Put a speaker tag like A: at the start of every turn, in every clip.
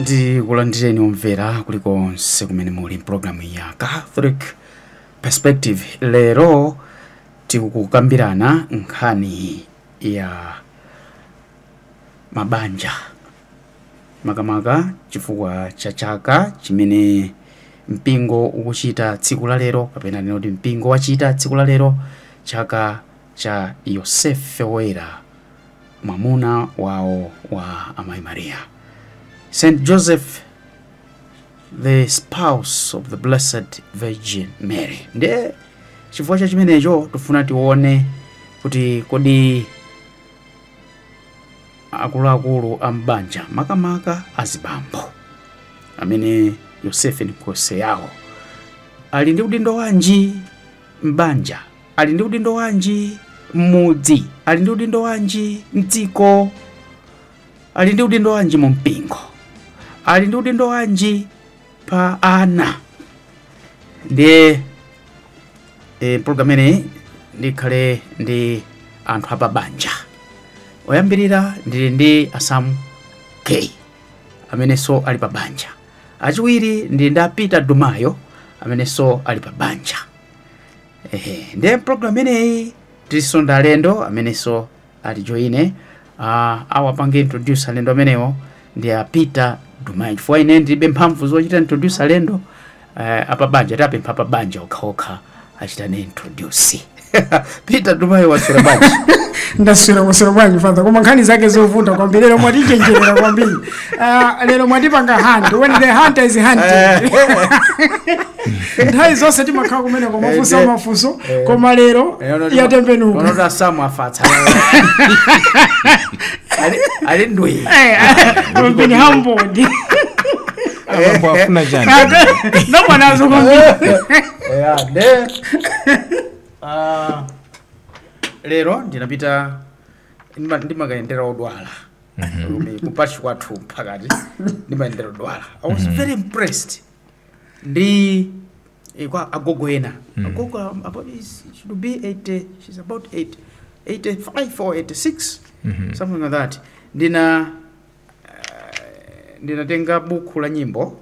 A: Tikulandireni omvera kulikonse kumene muli mpulogalamu ya Catholic Perspective. Lero tikukambirana nkhani ya mabanja makamaka chifukwa cha chaka chimene mpingo ukuchita tsiku la lero, kapena ndinoti mpingo wachita tsiku la lero, chaka cha Yosefe Woyera, mwamuna wawo wa Amayi Maria. Saint Joseph, the spouse of the Blessed Virgin Mary. Nde chifukwa cha chimenecho tufuna tione kuti kodi akuluakulu ambanja makamaka azibambo amene Yosefe ndi nkhosi yawo ali ndi udindo wanji mbanja, ali ndi udindo wanji mmudzi, ali ndi udindo wanji mdziko, ali ndi udindo wanji mu mpingo, ali ndi udindo wanji pa ana. Ndiye programu ine ndikhale ndi anthu apabanja. Oyambirira ndili ndi Asamu K amenenso ali pabanja. Achiwiri ndili ndi Peter Dumayo amenenso ali pabanja. Ndiye programu ineyi tilisonda alendo amenenso ali joine. Awapange introduce alendo amenewo ndi Peter Dumayo. Chifukwa ine ndilibe mphamvu zochita introduce alendo, apabanja tapempha pabanja okhaokha achitane introduce. Peter Dumayo wasura banja.
B: Ndasura wasura banja father koma nkhani zake zovuta kwambiri. Lero mwatichenjerera kwambiri. Lero mwatipanga hand when the hunter is hunted. Ndai zonse timakhala kumene komafusa mafuso koma lero yatembenuka.
A: Onota Samu afatsa. Ali ndwe.
B: Mbini humbled.
C: Abambo afuna jani.
B: No mwanazo kwambiri.
A: Lero ndinapita ndimakaendera odwala. Kupachi kwathu pakati ndimaendera odwala. I was very impressed. Ndi kwa agogo ena. Agogo about should be 80, she's about 85 or 86, something like that. Ndinatenga buku la nyimbo.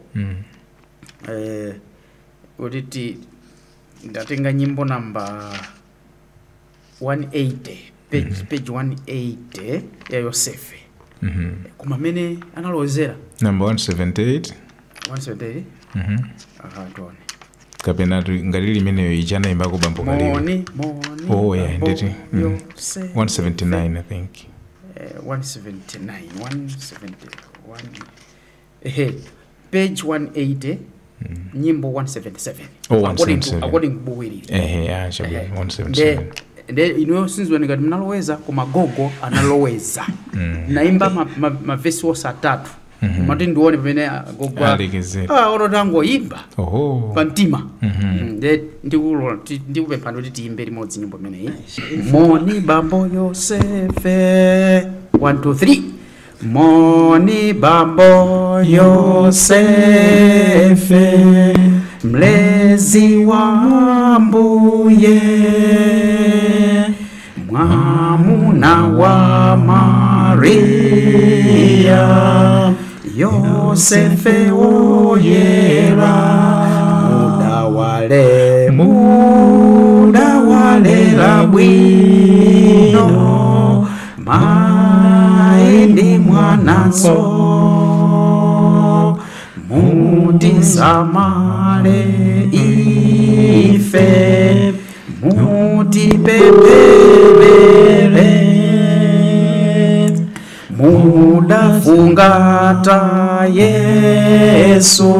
A: Uditi ndatenga nyimbo namba 180, page 180 ya Yosefe. Kuma mene analozera
C: number 178.
A: 178. Tuone
C: Kapena ngalili meneyo ijana imbako bambo kalili.
A: Moni.
C: Oh yeah, nditi. 179 I think.
A: 179. Page 180. Nyimbo 177.
C: Oh, 177.
A: According to Buwiri.
C: Yeah, 177.
A: Nde ino sinzwe ngati mnaloweza koma gogo analoweza. Naimba mavesi wosa 3. Mati ndione pamene gogo orotango imba.
C: Oho.
A: Pantima. Nde ndikupempha kuti tiyimbe limodzi nyimbo imeneyi. Moni bambo Yosefe. 1 2 3. Moni bambo Yosefe, mlezi wa mbuye, mwamuna wa Maria. Yosefe Woyera, muda wale la bwino, maindi mwananso, mutisamale ife, mutipepelele, mudafungata Yesu,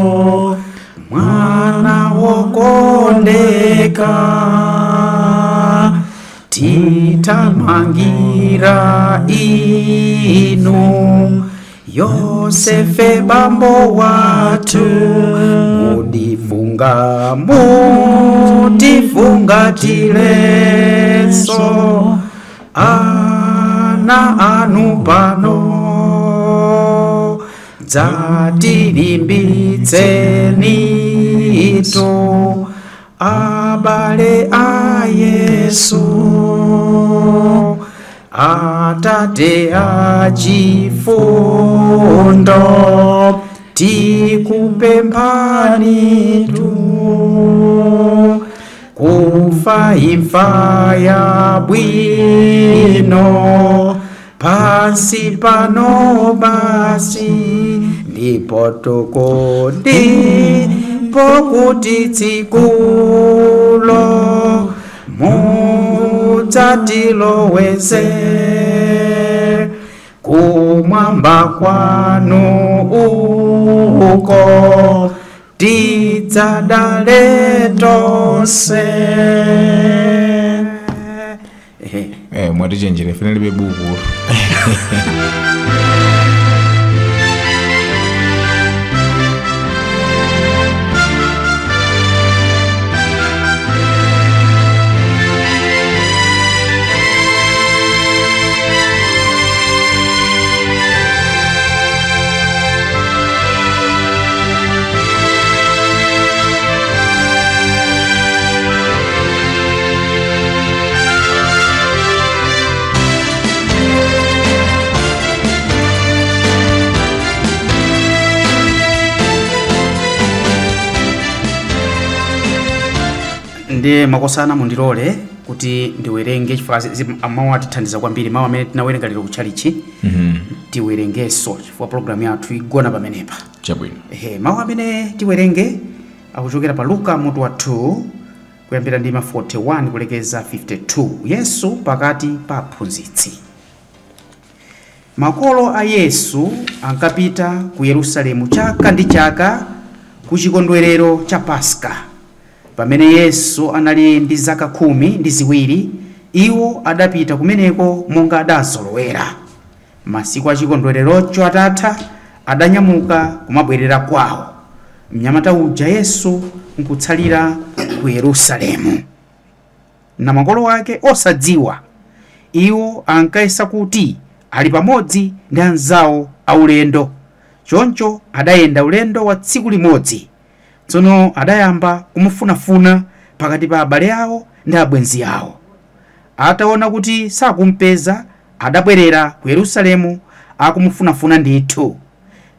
A: mwana wokondeka, titamangira inu Yosefe bambo watu, mutifungatileso ana anu pano, dzatilimbitsenito abale a Yesu, atate achifundo tikupemphani tu kufa imfa ya bwino pansi pano basi ndipo tukodipo kuti tsikulo mudzatiloweze kumwamba kwanu uko tidzadale tonse.
C: Mwatichenjera fena libe buku.
A: Ndiye makosana mundilole kuti ndiwerenge chifukwa mawu atithandiza kwambiri, mawu amene tinawerenga lero kuchalichi tiwerengeso chifukwa program yathu igona pamenepa.
C: Chabwino.
A: Mawu amene tiwerenge akuchokera pa Luka mutu wa 2 kuyambira ndima 41 kulekeza 52. Yesu pakati pa aphunzitsi. Makolo a Yesu ankapita ku Yerusalemu chaka ndi chaka ku chikondwerero cha Paska. Pamene Yesu anali ndi zaka 12, iwo adapita kumeneko monga adazolowera. Masiku a chikondwererocho atatha, adanyamuka kumabwerera kwawo. Mnyamata uja Yesu nkutsalira ku Yerusalemu. Na makolo ake osadziwa, iwo ankayesa kuti ali pamodzi ndi anzawo aulendo. Choncho adayenda ulendo wa tsiku limodzi. Tsono adayamba kumufunafuna pakati pa abale awo ndi abwenzi awo. Ataona kuti sakumpeza, adabwerera ku Yerusalemu akumufunafuna ndithu.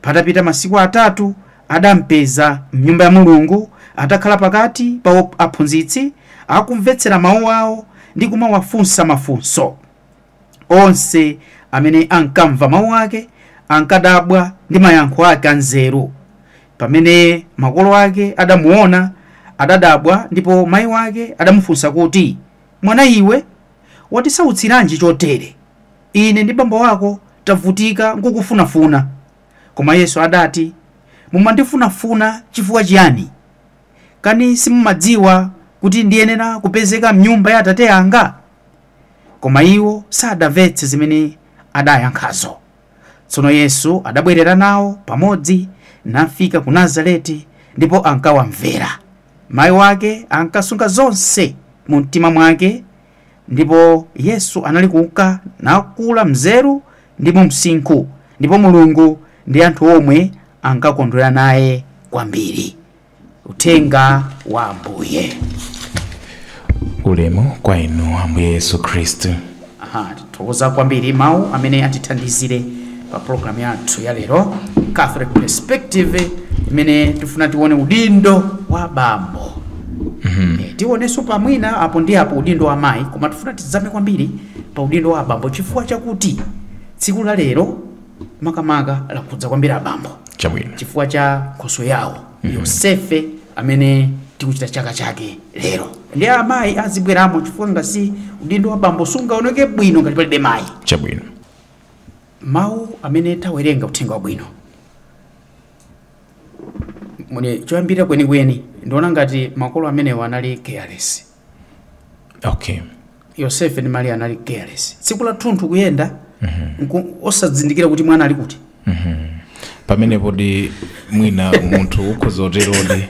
A: Patapita masiku 3 adampeza m'nyumba ya Mulungu, atakhala pakati pa aphunzitsi akumvetsera mawu awo ndi kumawafunsa mafunso. Onse amene ankamva mawu ake ankadabwa ndi mayankho ake anzeru. Pamene makolo ake adamuona, adadabwa, ndipo mayi wake adamufunsa kuti, "Mwana iwe, watisautsiranji chotere? Ine ndi bambo wako tavutika nkukufunafuna." Koma Yesu adati, "Mumandifunafuna chifukwa chiyani? Kani simumadziwa kuti ndiyenera kupezeka m'nyumba ya Atate anga?" Koma iwo sadamvetse zimene adayankhazo. Tsono Yesu adabwerera nawo pamodzi nafika ku Nazareti, ndipo ankawamvera. Mayi wake ankasunga zonse mu mtima mwake, ndipo Yesu anali kuka nakula mzeru ndi mu msinkhu, ndipo Mulungu ndi anthu omwe ankakondwera naye kwambiri. Uthenga wa Ambuye.
C: Ulemu kwa inu Ambuye Yesu Kristu.
A: Tithokoza kwambiri mawu amene atithandizire pa program yathu ya lero, Catholic Perspective, imene tifuna tione udindo wa bambo. Tionenso pamwina apo ndi apo udindo wa mayi, koma tifuna tizame kwambiri pa udindo wa bambo chifukwa chakuti tsiku la lero makamaka lakhudza kwambiri abambo.
C: Chabwino.
A: Chifukwa cha khoso yawo Yosefe amene tikuchita chaka chake lero. Ndi amayi azibweramo chifukwa ngasi udindo wa bambo sungaoneke bwino ngati palibe mayi.
C: Chabwino.
A: Mawu amene tawerenga uthenga wabwino. Mune choyambira kwenikweni ndiona ngati makolo amene anali careless.
C: Okay.
A: Yosefe ndi Maria anali careless. Tsiku la thunthu kuyenda osadzindikira kuti mwana ali kuti.
C: Pamene podi mwina munthu ukhozoterode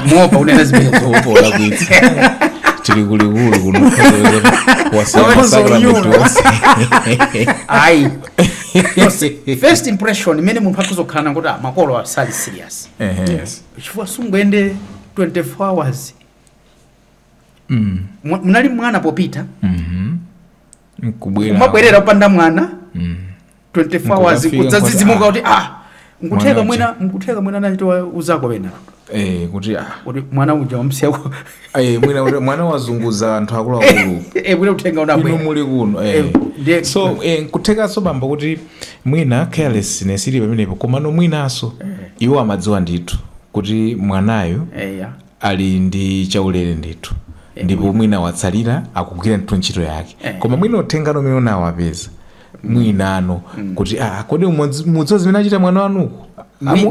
A: muopa unena zimene
C: zopola kwitsi. Chili kulikulu kuno
A: Ayi. First impression imene munthu akuzokhala kuti makolo asali serious.
C: Yes.
A: Chifukwa sungwende 24 hours. Munali mwana popita.
C: Kubwera.
A: Mabwerera upanda mwana. 24 hours kudzazizimuka kuti Mkutheka mwina nachitowa uzako wena.
C: Kuti
A: mwana uja wamsiya ko.
C: Mwana wazunguza anthu akulu.
A: Mwina uthenga unabwe.
C: Inu muli kuno. So kutheka so bamba kuti mwina carelessness ili pamenepo komano mwinaso iwo amadziwa ndithu kuti mwanayo ali ndi chaulere ndithu. Ndipo mwina watsalira akugwira ntchito yake. Koma mwina uthenga no mene nawapeza. Mwinano kuti kodi mudzozi zimene achita mwana wanuko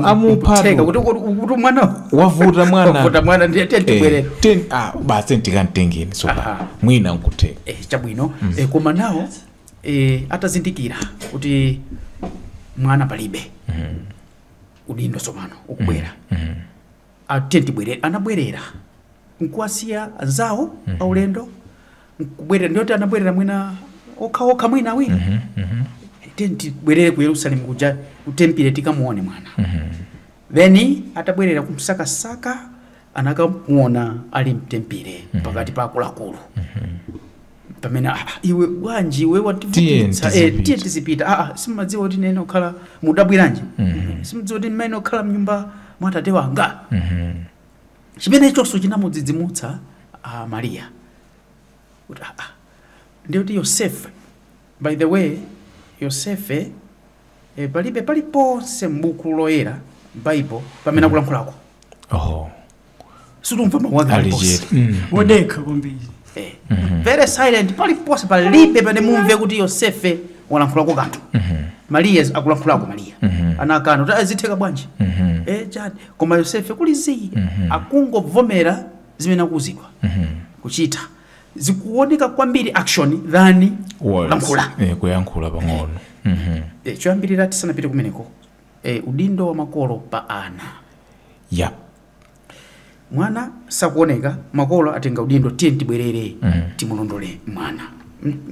C: amuphatha
A: kuti mwana
C: wavuta
A: mwana ndiye tibwerere
C: basi ndikamtengeni so mwina nkutheka
A: chabwino koma nawo atazindikira kuti mwana palibe udindo somano ukubwera atentibwerere anabwerera nkuwasiya zawo aulendo nkubwerera ndiyoti anabwerera mwina okha mwina awiri tentibwerere ku Yerusalemu kuja utempile tikamuone mwana then atabwerera kumsakasaka anakamuona ali mtempile pakati pa akuluakulu pamene iwe bwanji we wativutitsa tizipita simadziwa kuti nene okhala mudabwiranji simadziwa kuti mmene okhala mnyumba mwa tate wanga chimene chonso chinamudzidzimutsa Maria kuti ndiyoti Yosefe, by the way, Yosefe paliponse m'buku loyera Bible pamene akulankhulako. Sutumva mawu ake
B: wodeka kwambiri.
A: Very silent paliponse palibe pamene mumve kuti Yosefe walankhulako kanthu. Maria akulankhulako Maria. Anakana kuti azitheka bwanji. Chani koma Yosefe kulizi akungovomera zimene akuzidwa. Kuchita zikuoneka kwambiri action than lankhula
C: kuyankhula pang'ono
A: choyambirira tisanapite kumeneko udindo wa makolo pa ana mwana sakuoneka makolo atenga udindo tibwerere timulondole mwana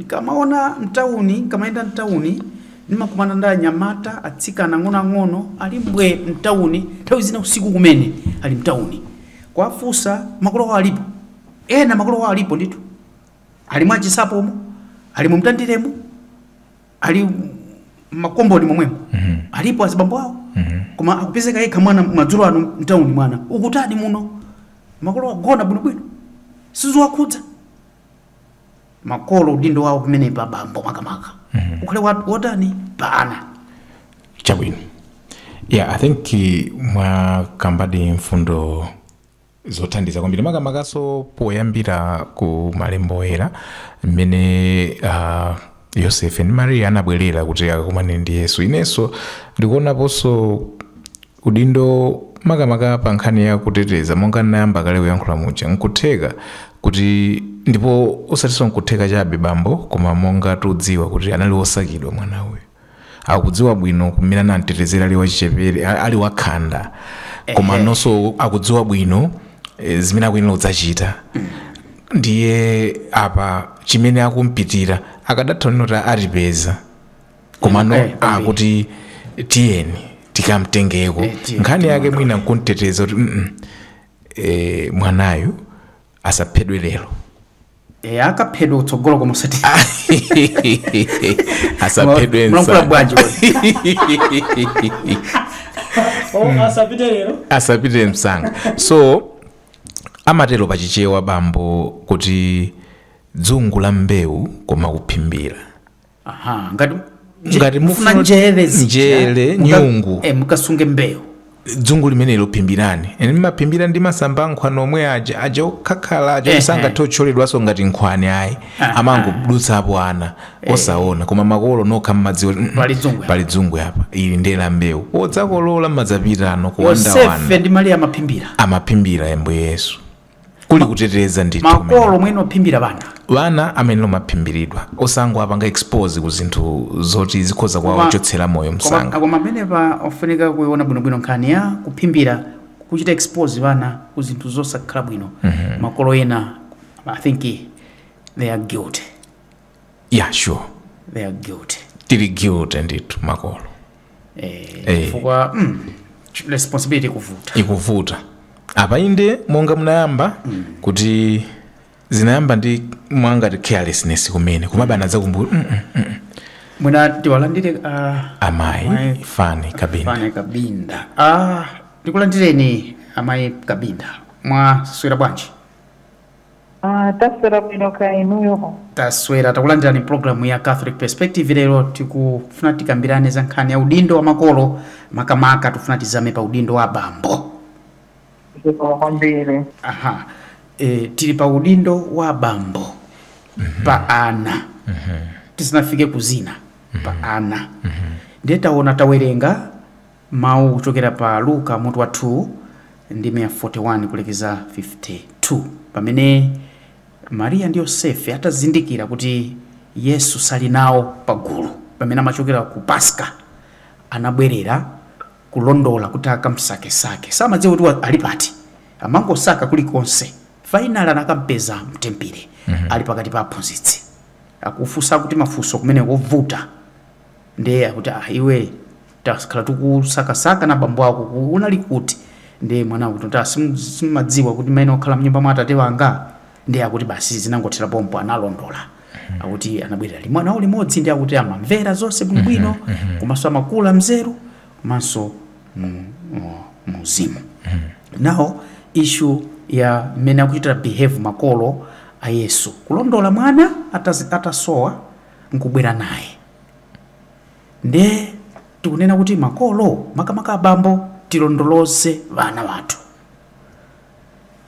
A: kamaona mtauni kamaenda mtauni nimakumana nda nyamata atsikana ng'ono ali mbwe mtauni nthawi zina usiku kumene ali mtauni kwafusa makolo alipo makolo alipo ndithu ali mwachisapomo ali mumtandiremo ali makomboni momwemo alipo azibambo awo koma akupezeka yekha mwana madzulo ano mtauni mwana ukutadi muno makolo agona bwinobwino sizowakhudza makolo udindo wawo pamene pa bambo makamaka ukhale wotani pa ana
C: chabwino I think mwakambadi mfundo zothandiza kwambiri makamakaso poyambira ku malembo oyera mmene Yosefe ndi Maria anabwerera kuti akakumane ndi Yesu. Inenso ndikuonaponso udindo makamaka pa nkhani ya kuteteza monga nayamba kale kuyankhula muja nkutheka kuti ndipo osatinso nkutheka chabe bambo koma monga tudziwa kuti anali osakidwa mwana uyu akudziwa bwino kumene anamtetezera ali wachichepere ali wakhanda koma nonso akudziwa bwino zimene akuyenera kudzachita ndiye apa chimene akumpitira akadatha kuti atipeza komano akuti tiyeni tikamtengeko nkhani yake mwina nkunteteza kuti mwanayu asaphedwe lero
A: akaphedwa utsogolo koma usati
C: asaphedwe asapite msanga so amatero pachichewa bambo kuti dzungu la mbewu koma kuphimbira ngati mufuna njere nyungu
A: mukasunge mbewu
C: dzungu limene lophimbirani ene maphimbira ndi masamba nkhwano omwe aja okhakhala aja sangathe otcholedwaso ngati nkhwani ayi amangobudutsa apo ana osaona koma makolo nokha mmadziwa pali dzungu apa ili ndela mbewu odzakolola madzapita ano kuwandawana
A: Yosefe ndi Maria
C: amaphimbira Ambuye Yesu kuli kuteteza ndithu
A: makolo mwene ophimbira
C: vana amene lomaphimbiridwa osango apanga expose ku zinthu zoti zikhoza kuwachotsera moyo msanga
A: koma pamene pa ofunika kuiona bwinobwino nkhani ya kuphimbira kuchita expose vana ku zinthu zosakhala bwino makolo ena I think they are guilty.
C: Sure
A: they are guilty.
C: Tili guilty ndithu makolo
A: fukwa responsibility
C: ikuvuta apa inde monga munayamba kuti zinayamba ndi mwanga carelessness kumene koma bana zakumbula
A: mwina tiwalandire
C: amayi Fani Kabinda.
A: Fani Kabinda. Ndikulandireni amayi Kabinda. Mwaswera bwanji?
D: Taswera bwino kainuyo.
A: Taswera, takulandirani programu ya Catholic Perspective. Lero tikufuna tikambirane za nkhani ya udindo wa makolo, makamaka tufuna tizame pa udindo wa bambo.
D: Kwambiri.
A: Tili pa udindo wa bambo. Pa ana. Tisinafike kuzina. Pa ana. Ndiye taona tawerenga mau kuchokera pa Luka mutu wa 2 ndime 41 kulekeza 52. Pamene Maria ndi Yosefe atazindikira kuti Yesu sali nawo pagulu, pamene amachokera ku Paska anabwerera kulondola kuti akamsake-sake. Samadziwa kuti ali pati. Amangosaka kulikonse. Final anakampeza mtempere. Ali pakati pa aphunzitsi. Akufunsa kuti mafunso kumene kovuta. Ndiye kuti iwe takhala tikusaka-saka na bambo ako unali kuti. Ndiye mwana kuti simadziwa kuti maina okhala mnyumba mwa atate wanga. Ndiye akuti basi zinangothera pompo analondola. Akuti anabwerera limwana limodzi ndiye akuti amamvera zonse bwino komanso amakula mzeru komanso muzimu. Now issue ya mmene akuchitira behave makolo a Yesu kulondola mwana atasowa nkubwera naye. Ndiye tikunena kuti makolo makamaka abambo tilondoloze vana wathu,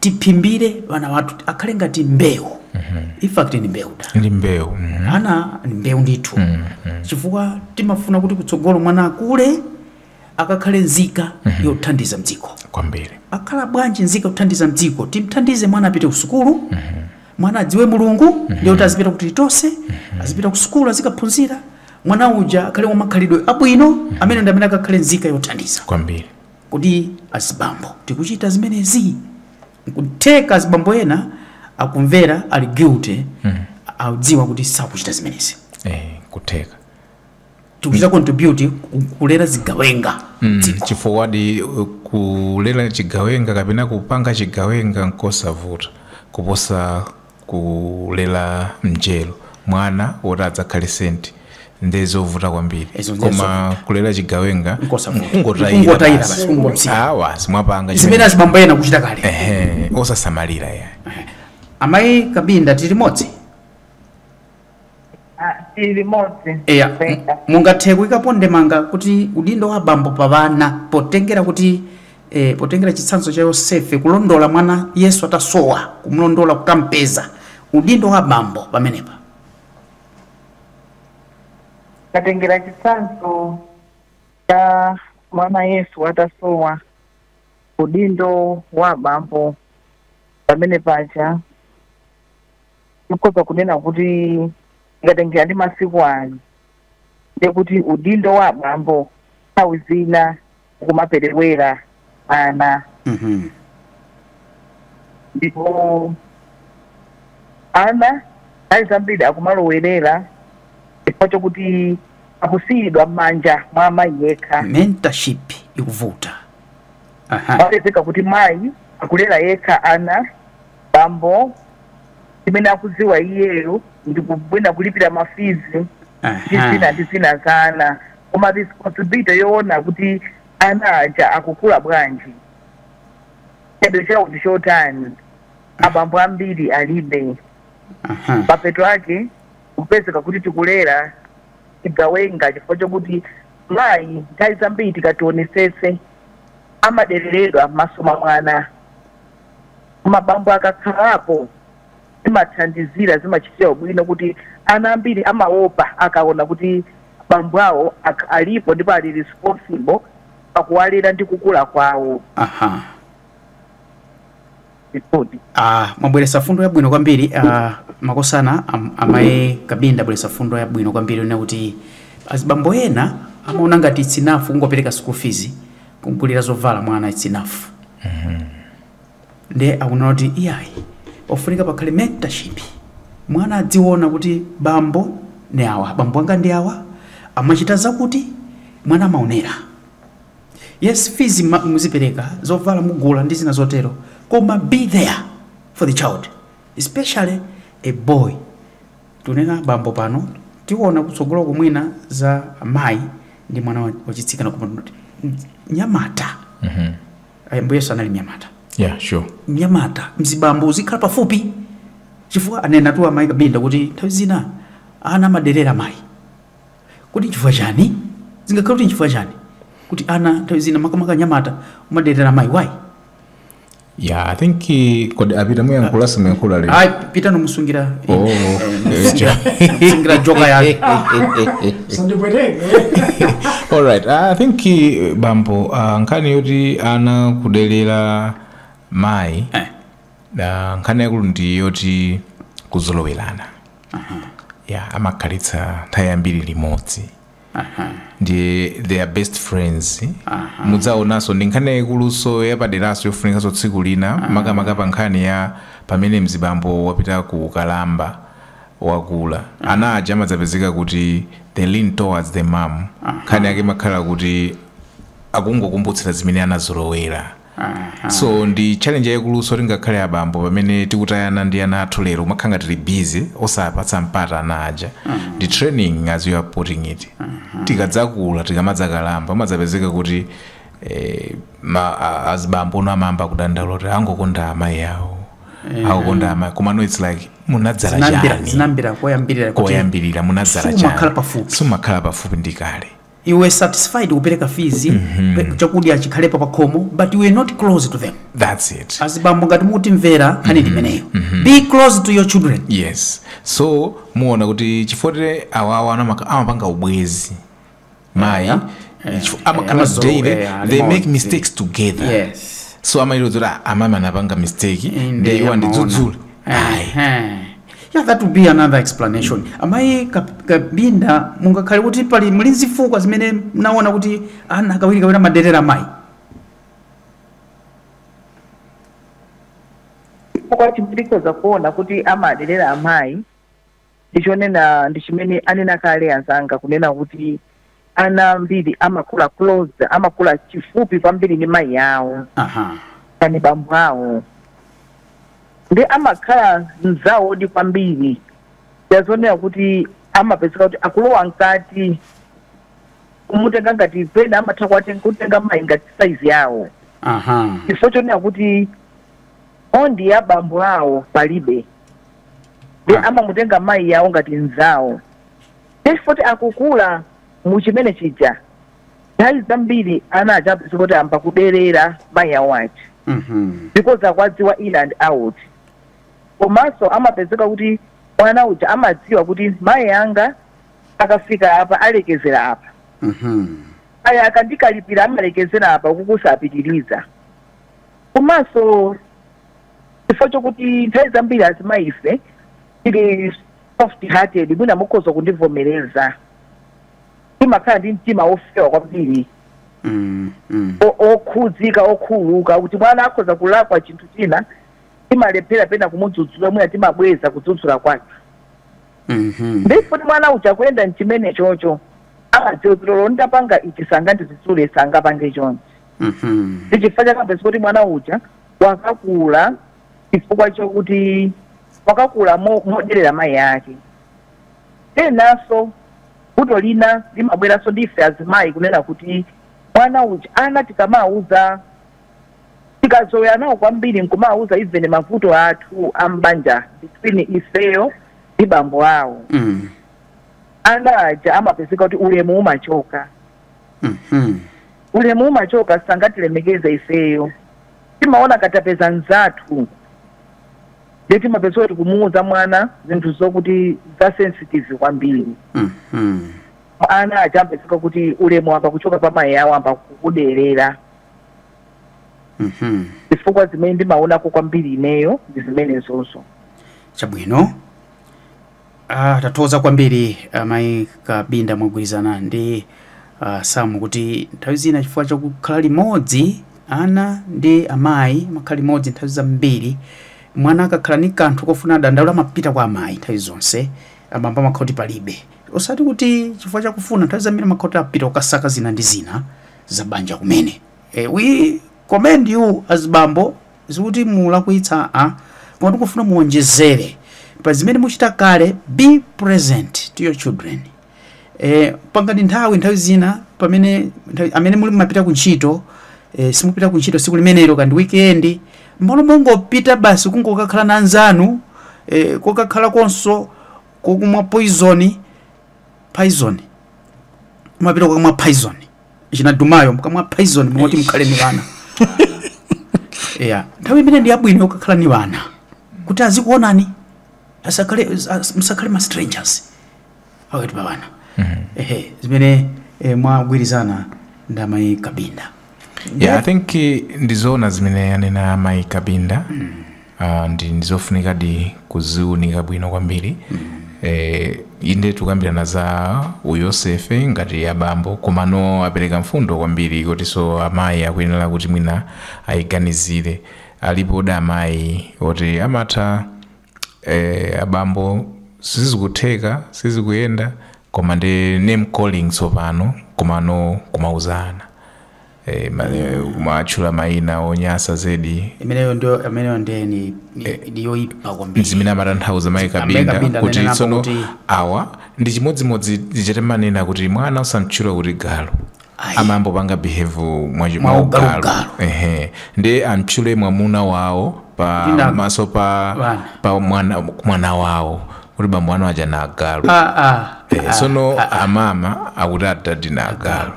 A: tiphimbire vana wathu akhale ngati mbewu. In fact ni mbewu da.
C: Ndi mbewu.
A: Ana ni mbewu ndithu. Chifukwa timafuna kuti kutsogolo mwana akule akakhale nzika yothandiza mdziko.
C: Kwambiri.
A: Akhala bwanji nzika yothandiza mdziko? Timthandize mwana apite ku sukulu. Mwana adziwe Mulungu, ndiye kuti azipita kuti tose, azipita ku sukulu azikaphunzira. Mwana uja akhale wamakhalidwe abwino, amene ndi amene akakhale nzika yothandiza.
C: Kwambiri.
A: Kuti azibambo tikuchita zimenezi. Nkuteka azibambo ena akumvera ali guilty, audziwa kuti sakuchita zimenezi.
C: Kuteka.
A: Tukuchita contribute kulera zigawenga.
C: Chifukwa kulera chigawenga kapena kupanga chigawenga nkosavuta kuposa kulera mjelo. Mwana woradza khale senti ndezovuta kwambiri. Koma kulera chigawenga
A: ngotayira basi
C: awa simwapanga
A: zimene azibambo ena kuchita kale.
C: Osasamalira ya.
A: Amayi Kabinda tili modzi?
D: Tili modzi.
A: Mungathe kuikapo ndemanga kuti udindo wa bambo pa vana potengera kuti potengera chitsanzo cha Yosefe kulondola mwana Yesu atasowa kumlondola kukampeza. Udindo wa bambo pamenepa
D: katengera chitsanzo cha mwana Yesu atasowa, udindo wa bambo pamene pacha tikoza kunena kuti ngatengera ndi masiku ano ndi kuti udindo wa bambo nthawi zina kumaperewera ana. Ndipo ana ali zambiri akumalowerera chifukwa chokuti akusiyidwa m'manja mwa amayi yekha.
A: Mentorship ikuvuta.
D: Wapezeka kuti mayi akulera yekha ana, bambo imene akuziwa iyeyo ndikubwina kulipira mafizi ndi zina za ana, koma responsibility yoona kuti ana aja akukula bwanji chidwe chawo ndi chotani abambo ambiri alibe. Mapeto ake kupezeka kuti tikulera chigawenga chifukwa chokuti mayi nthawi zambiri tikationesese amadereredwa m'maso mwa mwana. Mabambo akakhalapo zimathandizira zimachitira ubwino kuti ana ambiri amaopa akaona kuti bambo awo alipo ndipo ali responsible pakuwalera ndi kukula kwawo.
A: Mwabweresa fundo yabwino kwambiri. Makosana amayi Kabinda bweresa fundo yabwino kwambiri una kuti azibambo ena amaona ngati it's enough kungopereka school fees kumkulira zovala mwana it's enough. Ndiye akuona kuti iyayi ofunika pakhale mentorship. Mwana adziona kuti bambo ni awa, bambo anga ndi awa, amachita zakuti mwana amaonera. Yes, fees muzipereka zovala mugula ndi zina zotero, koma be there for the child, especially a boy. Tunena bambo pano tiona kutsogolo kumwina za amayi ndi mwana wachitsikana kupanda nyamata ayambo Yesu anali mnyamata mnyamata mzibambo uzikhala pafupi chifukwa anena tu amayi Kabinda kuti nthawi zina ana maderera amayi kuti chifukwa chani zingakhala kuti chifukwa chani kuti ana nthawi zina makamaka nyamata umaderera amayi why
C: I think kodi apita muyankhula simuyankhula lero
A: pita nomusungira sungira joka yake
C: alright I think bambo nkhani yoti ana kudelera mayi nkhani yakulu ndi yoti kuzolowerana amakhalitsa nthawi yambiri limodzi ndi their best friends mudzaonanso ndi nkhani yayikuluso yapaderaso yofunika tsiku lina makamaka pa nkhani ya pamene mzibambo wapita ku Kalamba wakula ana aja amadzapezeka kuti they lean towards the mom nkhani yake makhala kuti akungokumbutsira zimene anazolowera so ndi challenge yayikuluso tingakhale abambo pamene tikutayana ndi ana athu lero makhanga tili busy osapatsa mpata ana aja the training as you are putting it tikadzakula tikamadzakalamba amadzapezeka kuti azibambo no amamba kudandaula kuti angokonda amayi awo akukonda amayi koma no it's like munadzala chani
A: zinambira
C: koyambirira munadzala chani sumakhala pafupi ndi kale
A: you were satisfied kupereka fees chakudya chikhalepa pakhomo but you were not close to them.
C: That's it.
A: Azibambo ngati muti mvera khani limeneyo. Be close to your children.
C: Yes. So muona kuti chifotere awawa amapanga ubwezi mai they make mistakes together.
A: Yes.
C: So amailozora amama anapanga mistake they want to dzudzula.
A: Yeah, that would be another explanation. Amai Kabinda mungakhale kuti pali mlinzi fuko zimene naona kuti ana kawiri maderera mai.
D: Kwa chimpliko za kuona kuti amaderera amai ndichonena ndichimene anena kale azanga kunena kuti ana mbiri amakula close amakula chifupi pambiri ni mai yawo. Kani bambo awo. Ndi amakhala nzawo di kwambiri yazonera kuti amapezeka kuti akulowa nkati kumutenga ngati pena amatha kutenga mai ngati size yawo. Chifukwa chonena kuti ondi ya bambo awo palibe ndi amamutenga mai yawo ngati nzawo. Chifukwa akukula muchimene chija nthawi zambiri ana achapezeka kuti amba kuderera mai yawo ati because akwadziwa in and out. Komanso amapezeka kuti mwana uja amadziwa kuti mai yanga akafika apa alekezera apa. Aya akandikalipira amalekezera apa kukusapitiriza. Komanso chifukwa chokuti nthawi zambiri azimayi ife tili soft hearted mwina mukhoza kundivomereza. Timakhala ndi mtima wofewa kwambiri. Okhudzika okhuluka kuti mwana akhoza kulakwa chinthu china timalephera pena kumudzudzula mwina timabweza kudzudzula kwake. Ndipo mwana uja kuyenda mchimene chocho amadziwa kuti lero ndapanga ichi sanga ndidzudzule sanga pange chonchi. Ndichifukwa chakapeza kuti mwana uja wakakula chifukwa chokuti wakakula moderera mai yake. Tenaso kuto lina limabweranso ndife azimayi kunena kuti mwana uja ana tikamauza tikazoya nawo kwambiri nkumauza even mavuto athu ambanja between ifeyo ndi bambo awo. Ana aja amapezeka kuti ulemu umachoka. Ulemu umachoka sangatilemekeza ifeyo. Timaona katapeza nzathu. Leti mapezeka kuti kumuuza mwana zinthu zokuti za sensitive kwambiri. Ana aja amapezeka kuti ulemu apa kuchoka pa mai yawo amba kukuderera. Chifukwa zimene ndimaonako kwambiri ineyo ndi zimene zonso.
A: Chabwino. Tatoza kwambiri Mai Kabinda mwagwirizana ndi Samu kuti nthawi zina chifukwa chakukhala limodzi ana ndi amayi makhala limodzi nthawi zambiri mwana akakhala ni kanthu kofuna dandaula mapita kwa amayi nthawi zonse abambo amakhoti palibe. Osati kuti chifukwa chakufuna nthawi zambiri makhoti apita ukasaka zina ndi zina za banja kumene. We commend you as bambo zikuti mulakwitsa koma tikufuna muonjezere pa zimene muchita kale, be present to your children. Pangani nthawi zina pamene amene muli mapita kuntchito, simupita kuntchito siku limenelo kandi weekend, mbolo mongopita basi kungokakhala na anzanu, kokakhala konso kokumwa poison, mapita kokumwa poison. Chinadumayo mukamwa poison mwoti mukhale ni vana. Nthawi imene ndi yabwino yokakhala ni vana kuti azikuonani, musakhale ma strangers aweti pa vana. Zimene mwagwirizana ndi amayi Kabinda.
C: I think ndizona zimene yanena amayi Kabinda, ndizofunika di kuziunika bwino kwambiri. Inde tukambirana za uyosefe ngati abambo, komano apereka mfundo kwambiri kuti so amayi akuyenera kuti mwina ayiganizire. Alipo da amayi oti amatha abambo sizikutheka, sizikuyenda, koma ndi name calling tsopano, komano kumauzana. Kumachula mayina onyasa zedi.
A: Imeneyo ndeni yoyipa kwambiri.
C: Zimene amatanthauza amayi Kabinda kuti tsono awa ndi chimodzimodzi ndichatemanena kuti mwana usamtchula kuti galo. Amambo panga behave mwa ugalo. Ndi amtchule mwamuna wawo pa maso pa mwana wawo. Kuti bambo wanu aja na galo. Sono amama akuti atati na galo.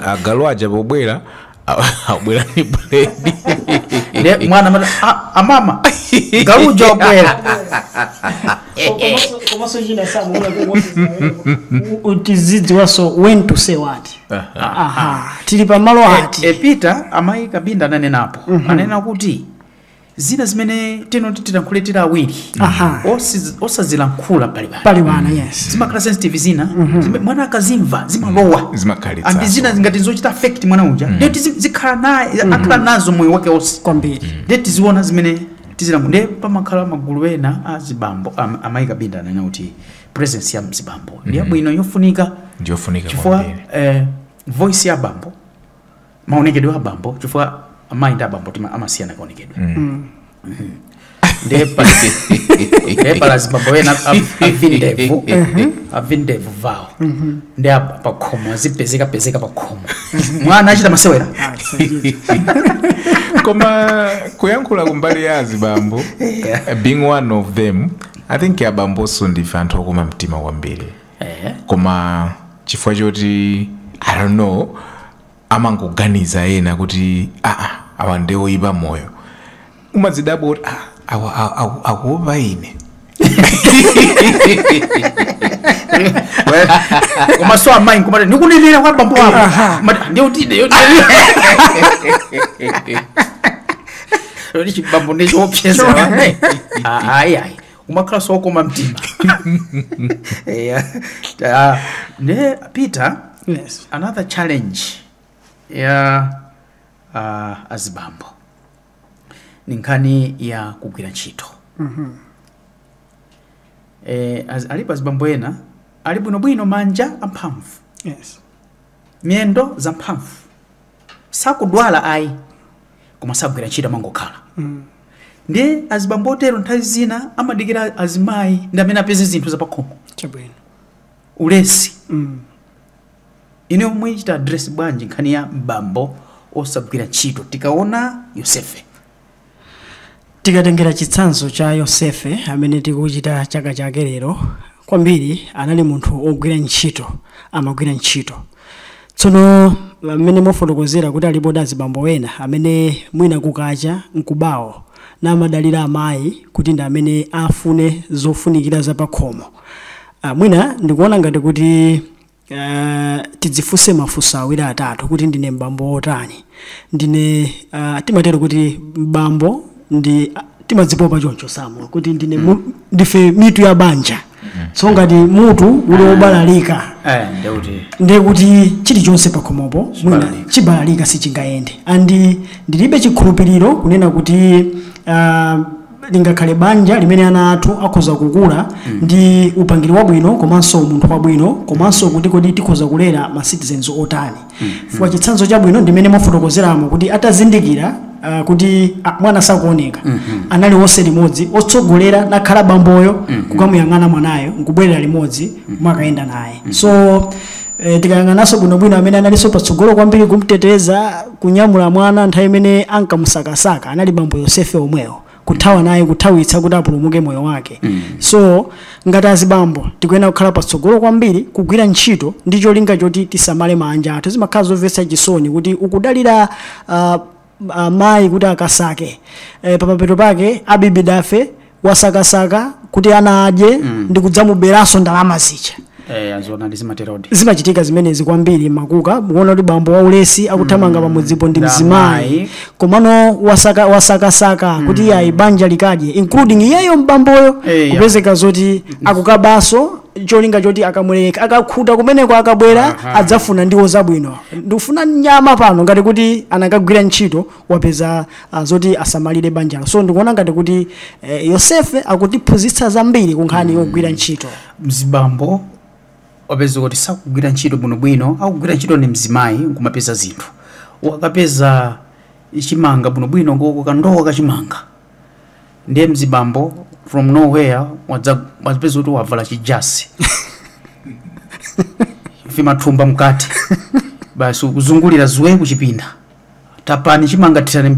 C: Agalo aja pobwera abwera ni blade.
A: Nde mwana amama galo jobwera.
B: Komaso jina samu utizidi waso when to say what. Tili pa malo ati.
A: Peter amayi Kabinda nanenapo. Anena kuti zina zimene tinakuletera awiri. Osazilankhula pali bana. Yes. Zimakhala sensitive zina. Mwana akazimva zimalowa.
C: Zimakhalitsa.
A: Andi zina ngati zochita affect mwana uja. Ndeti zikhala naye akhala nazo moyo wake wonse
B: kwambiri.
A: Ndeti ziona zimene tizilankhula. Pamakhala magulu ena azibambo amayi Kabinda anena kuti presence ya mzibambo ndiye bwino yofunika.
C: Chifukwa
A: voice ya bambo, maonekedwe ya bambo, chifukwa amayi ndi abambo amasiyana kaonekedwe. Ndepa lazima bwena avindevu vao. Ndi pa khomo azipezeka pa khomo. Mwana achita masewera.
C: Koma kuyankhula kumbali ya azibambo, being one of them, I think abambo so ndife anthu okoma mtima kwambiri. Koma chifukwa choti I don't know, amangoganiza ena kuti awa ndi oyipa moyo. Umadzidabo akuopa ine.
A: Koma so amayi kumati nikunenera kwa bambo wako. Ndi utide. Lori chibambo ndicho opyeza. Ayi. Umakhala so okoma mtima. Ne Peter.
B: Yes.
A: Another challenge azibambo ni nkhani ya kugwira ntchito. Alipo azibambo ena ali bwinobwino manja amphamvu.
B: Yes.
A: Miyendo za mphamvu. Sakudwala ayi koma sagwira ntchito mangokhala. Ndi azibambo otero nthawi zina amadikira azimayi ndi amene apeze zinthu zapakhomo.
B: Chabwino.
A: Ulesi. Ine omwe chita address bwanji nkhani ya mbambo osagwira ntchito. Tikaona Yosefe,
B: tikatengera chitsanzo cha Yosefe amene tikuchita chaka chake lero, kwambiri anali munthu ogwira ntchito, amagwira ntchito. Tsono amene mofotokozera kuti alipo azibambo ena amene mwina kukacha nkubawo na amadalira amayi kuti ndi amene afune zofunikira zapakhomo. Mwina ndikuona ngati kuti tidzifunse mafunso awiri atatu kuti ndine mbambo otani. Ndine timatero kuti mbambo ndi timadzipopa choncho samwe kuti ndine ndife mitu ya banja. So ngati mutu uli obalalika. Ndiye kuti chilichonse pakhomopo mwina chibalalika sichingayende. Andi ndilibe chikhulupiriro kunena kuti lingakhale banja limene ana athu akhoza kukula ndi upangiri wabwino komanso munthu wabwino komanso kuti kodi tikhoza kulera ma citizens otani chifukwa chitsanzo chabwino ndimene mwafotokozeramo kuti atazindikira kuti mwana sakuoneka anali wonse limodzi otsogolera nakhala bamboyo kukamuyang'ana mwanayo nkubwerera limodzi mwakayenda naye so tikayang'ananso bwinobwino amene analinso patsogolo kwambiri kumteteza kunyamula mwana nthawi imene ankamusakasaka anali bambo Yosefe omwewo kuthawa naye kuthawitsa kuti apulumuke moyo wake so ngati azibambo tikuyenera kukhala patsogolo kwambiri kugwira ntchito ndi cholinga choti tisamale manja athu zimakhala zomvetsa chisoni kuti ukudalira mayi kuti akasake papapeto pake abibidafe wasakasaka kuti ana adye ndi kudzamuberanso ndalama zija
A: azona zimaterodi
B: zimachitika zimenezi kwambiri makuka mukuona kuti bambo waulesi akuthamanga pamudzipo ndi mzimayi komano wasakasaka kuti ayi banja likadye including iyeyo mbamboyo kupezeka zoti akukabaso cholinga choti akamwereka akakhuta kumeneko akabwera adzafuna ndiwo zabwino ndikufuna nyama pano ngati kuti anakagwira ntchito wapeza zoti asamalire banjalo so ndikuona ngati kuti Yosefe akutiphunzitsa zambiri kunkhani yogwira ntchito
A: mzibambo wapeza kuti sakugwira ntchito bwinobwino akugwira ntchito ni mzimayi nkumapeza zinthu wakapeza chimanga bwinobwino ngoko kandowa kachimanga ndiye mzibambo from nowhere wapeza kuti wavala chijasi vimathumba mkati basi ukuzungulira ziwe kuchipinda tapani chimanga tirani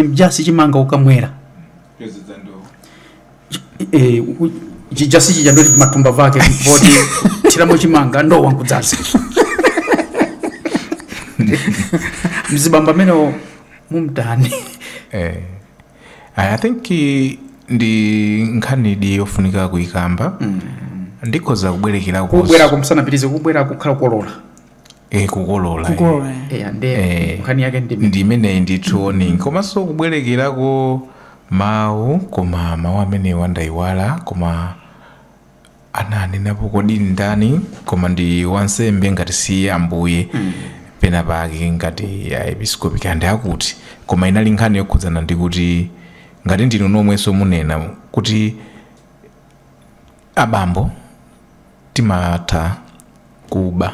A: mjasi chimanga ukamwera chijasi chija ndoti vimathumba vake voti tiramo chimanga ndo wankudzaza mzibamba meno mumtani
C: I think ndi nkhani yofunika kuikamba ndikoza kubwerekera
A: kubwera kumsanapitize kubwera kukhala kukolola
C: kukolola
A: nkhani yake
C: ndi imene ndithuoni komanso kubwerekerako mawu koma mawu amene wandayiwala koma ananenapo kodi ndani koma ndi wansembe ngati si ambuye pena pake ngati ya episkopi kandi akuti koma inali nkhani yokhudzana ndi kuti ngati ndinu nomwenso munena kuti abambo timatha kuba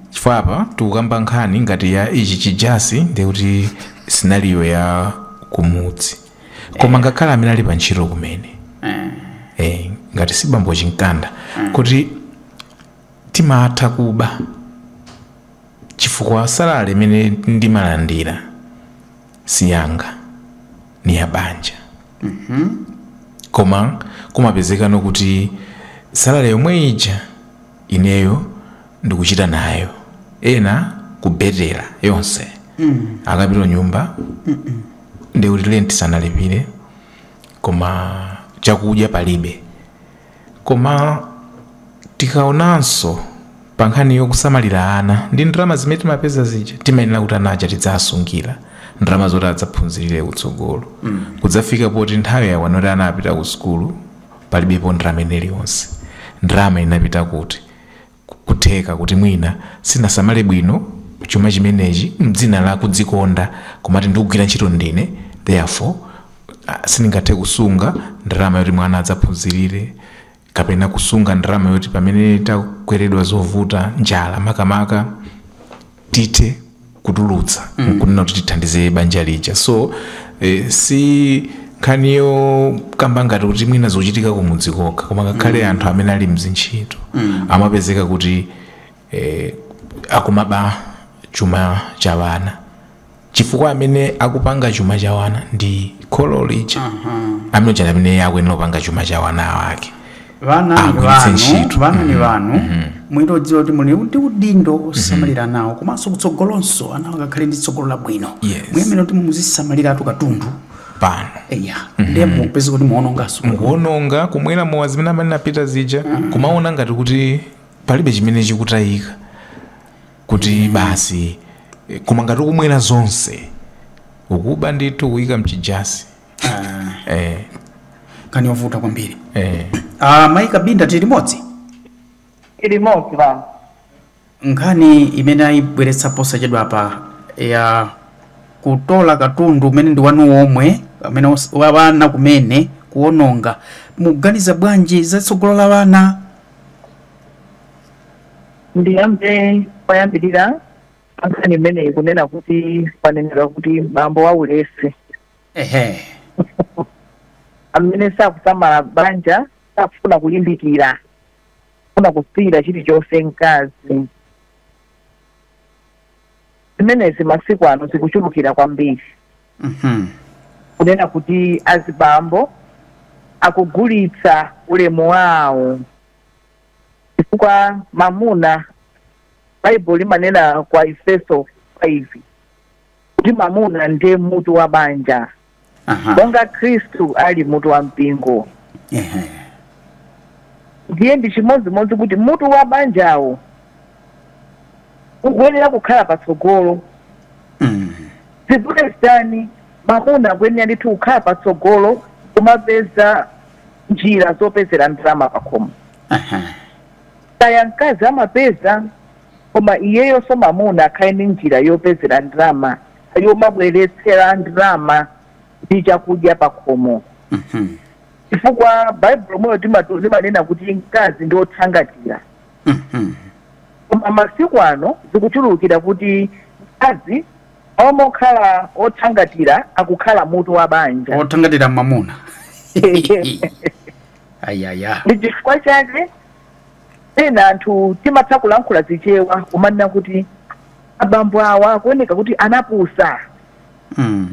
C: chifukwa apa tikukamba nkhani ngati ya ichi chijasi ndi kuti sinaliyo ya kumudzi koma ngakhala amene ali pa ntchito kumene ngati si bambo chinkanda kuti timatha kuba chifukwa salale imene ndimalandira si yanga ni ya banja koma kumapezeka nokuti salale yomwe ija ineyo ndikuchita nayo ena kubetera yonse akapita nyumba ndi kuti lenti sanalipire koma chakudya palibe koma tikaonanso pankhani yokusamalira ana ndi ndalama zimene timapeza zija timayenera kuti anaja tidzasungira ndalama zoti adzaphunzirire kutsogolo kudzafika poti nthawi yawanoti ana apita ku sukulu palibepo ndalama iliyonse ndalama inapita kuti kutheka kuti mwina sinasamale bwino chuma chimenechi mdzina la kudzikonda komati ndikugwira ntchito ndine therefore sindingathe kusunga ndalama yoti mwana adzaphunzirire kapena kusunga ndalama yoti pamene takweredwa zovuta njala makamaka tithe kutulutsa kunena kuti tithandize banja lija so si nkhaniyo kamba ngati kuti mwina zochitika kumudzi kokha koma ngakhale anthu amene ali mzintchito amapezeka kuti akumaba chuma cha wana chifukwa amene akupanga chuma cha wana ndi kholo lija amene chana amene akuyenera kupanga chuma cha wana wake
A: vana ni vanu mwinodziwa kuti muli ndi udindo osamalira nawo komanso kutsogolonso ana akakhale ndi tsogolo labwino mwemene kuti muzisamaliratu katundu
C: pano
A: ndiye mupeze kuti
C: muononga kumwera mowa zimene amene napita zija kumaona ngati kuti palibe chimene chikutayika kuti basi koma ngati kumwera zonse ukuba ndithu kuyika mchijasi
A: kani yovuta kwambiri Maika Binda tili limodzi
D: vana
A: nkhani imene ayibweretsa posachedwa apa ya kutola katundu umene ndi wanu omwe amene wabana kumene kuononga muganiza bwanji za tsogolo la bana?
D: Ndiyambe poyambirira ankhani imene ikunena kuti panenera kuti bambo waulesi amene sakusamala banja sakufuna kulimbikira funa kusiyira chilichonse mkazi. Zimenezi masiku ano zikuchulukira kwambiri. Kunena kuti azibambo akugulitsa ulemu wawo chifukwa mamuna Bible limanena kwa Efeso 5 kuti mamuna ndiye mutu wa banja monga Kristu ali mutu wa mpingo. Ndiye ndi chimodzimodzi kuti mutu wa banjawo ukuyenera kukhala patsogolo. Zivute zitani mamuna akuyenera ndithu kukhala patsogolo kumapeza njira zopezera ndalama pakhomo. Kaya mkazi amapeza koma iyeyo so mamuna akhale ndi njira yopezera ndalama yomabweretsera ndalama ndi chakudya pakhomo. Chifukwa Bible moyo timanena kuti mkazi ndi othangatira. Koma masiku ano zikuchulukira kuti mkazi omokhala othangatira akukhala mutu wa banja.
A: Othangatira mamuna. Ayaya.
D: Ndi chifukwa chake ena anthu timatha kulankhula zichewa kumanena kuti abambo awa akuoneka kuti anapusa.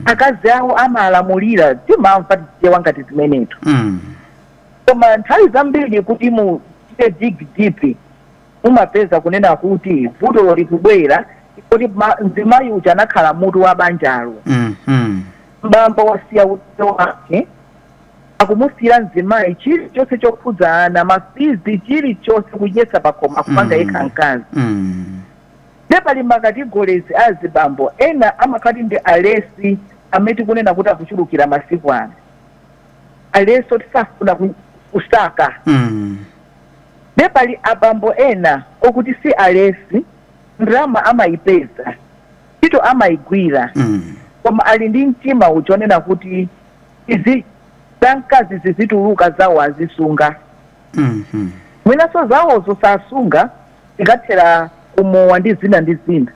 D: Akazi awo amalamulira timamva tichewa ngati zimenezo. Koma nthawi zambiri kuti muchite dig deep mumapeza kunena kuti vuto likubwera kuti mzimayi uja anakhala mutu wa banjalo. Bambo wasiya udindo wake akumusiyira mzimayi chilichonse chokhudza ana mafizi chilichonse kudyetsa pakhomo akupanga yekha mkazi. Nepali makategorizi azibambo ena amakhati ndi alesi amene kunena kuti akuchulukira masiku ano. Alesi otisafuna kusaka. Nepali abambo ena okuti si alesi ndalama amayipeza ntchito amayigwira koma ali ndi mtima uchonena kuti izi zamkazi zizituluka zawo azisunga. Mwinaso zawozo sasunga zikathera kumowa ndi zina ndi zina.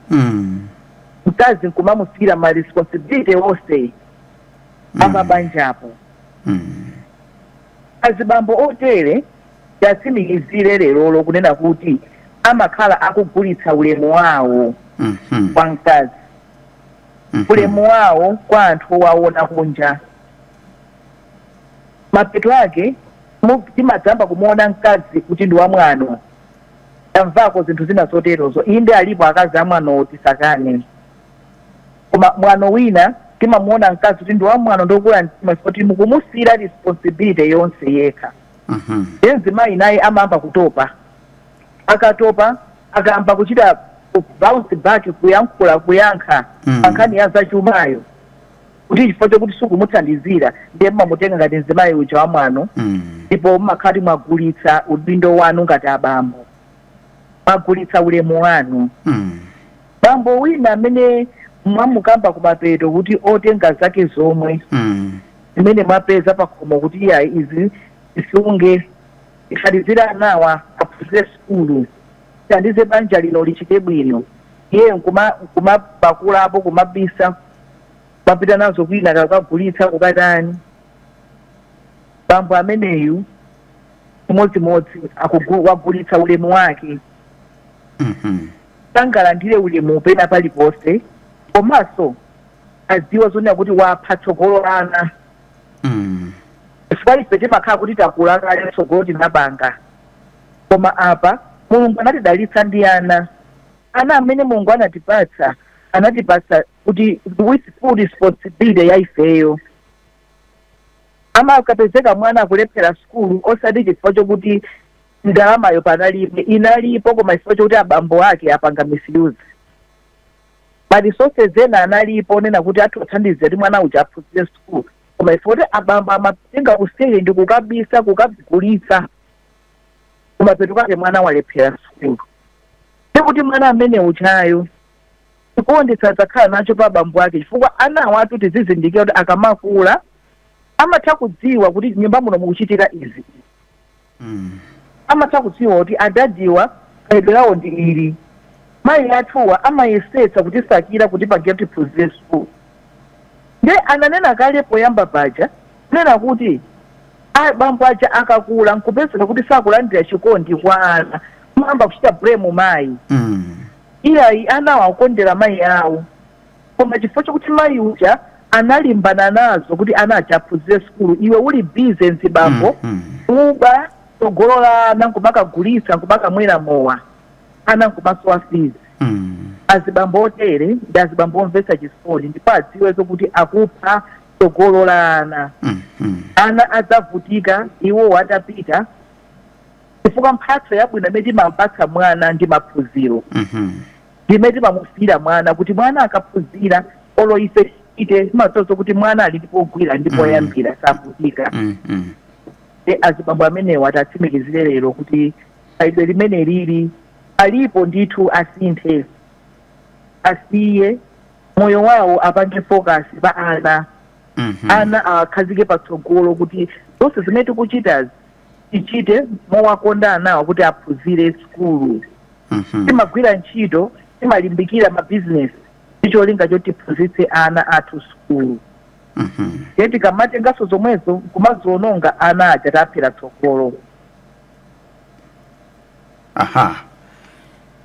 D: Mkazi nkumamusiyira ma responsibility wonse amabanjapo. Azibambo otere yasimikizire lero kunena kuti amakhala akugulitsa ulemu wawo kwa mkazi. Ulemu wawo kwa anthu waona kunja. Mapeto ake timadzamba kumuona mkazi kuti ndi wamwano. Tamvako zinthu zina zoterozo inde alipo akazi amwano tisakane. Koma mwano wina timamuona mkazi kuti ndi wamwano ndokula mtima kuti mukumusiyira responsibility yonse yekha. Mzimayi naye amamba kutopa. Akatopa akamba kuchita bounce back kuyankha ankhani ya zachumayo. Kuti chifukwa chokuti sukumuthandizira ndiye mmamutenga ngati mzimayi uja wamwano ndipo mmakhati mwagulitsa udindo wanu ngati abambo. Mwagulitsa ulemu wanu. Bambo wina amene mwamukamba kumapeto kuti otenga zake zomwe zimene mwapeza pakhomo kuti iya izi isunge ikhalizira nawa aphunzire skulu tandize banja lino lichite bwino iye nkumabakulapo kumabisa mapita nazo kwina kakagulitsa kukatani. Bambo ameneyu chimodzimodzi wagulitsa ulemu wake. Sangalandire ulemu pena paliponse komanso adziwa zonena kuti wapha tsogolo ana. Chifukwa ife timakhala kuti takula kale tsogolo tinabanga. Koma apa Mulungu anatidalitsa ndi ana. Ana amene Mulungu anatipatsa kuti with full responsibility ya ifeyo. Akapezeka mwana akulephera skulu osati chifukwa chokuti ndalamayo panalibe inalipo koma chifukwa chokuti abambo ake apanga misuse. Resources ena analipo nena kuti atothandize kuti mwana uja aphunzire skulu koma chifukwa kuti abambo amatenga kuseri ndi kukabisa kukagulitsa kumapeto kwake mwana walephera skulu. Kuti mwana amene uchayo chikondi sadzakhala nacho pa abambo ake chifukwa anawo atu tizizindikira kuti akamakula amatha kudziwa kuti nyumba muno mukuchitika izi. Amatha kudziwa kuti adadiwa khalidwe lawo ndi ili. Mayi athuwa amayesetsa kuti sakira kuti pagira tiphunzire school. Ndiye ananena kale poyamba paja kunena kuti abambo aja akakula nkupezeka kuti sakulandira chikondi kwa ana mayamba kuchita blame mayi. Iyayi anawo akondera mayi awo koma chifukwa chokuti mayi uja analimbana nazo kuti ana achaphunzire school iwe uli busy mzibambo uba togolola ana nkumakagulitsa nkumakamwera mowa ana nkumasowa fees. Azibambo otere ndi azibambo omvetsa chisoni ndipo adziwe zokuti akupha togolola ana. Ana adzavutika iwo atapita chifukwa mphatso yabwino imene timampatsa mwana ndi maphunziro. Imene timamufira mwana kuti mwana akaphunzira olo ife ite timatozo kuti mwana ali ndipo ogwira ndipo yambira savutika. Azibambo amenewo atatsimikizire lero kuti khalidwe limene lili alipo ndithu asinthe asiye moyo wawo apange focus pa ana. Ana akhazike patsogolo kuti zonse zimene tikuchitazi tichite mowakonda anawo kuti aphunzire skulu. Timagwira ntchito timalimbikira mabizinesi ndicholinga choti tiphunzitse ana athu skulu. Ndiye tikamatengaso zomwezo kumaziononga ana aja taphera tsogolo.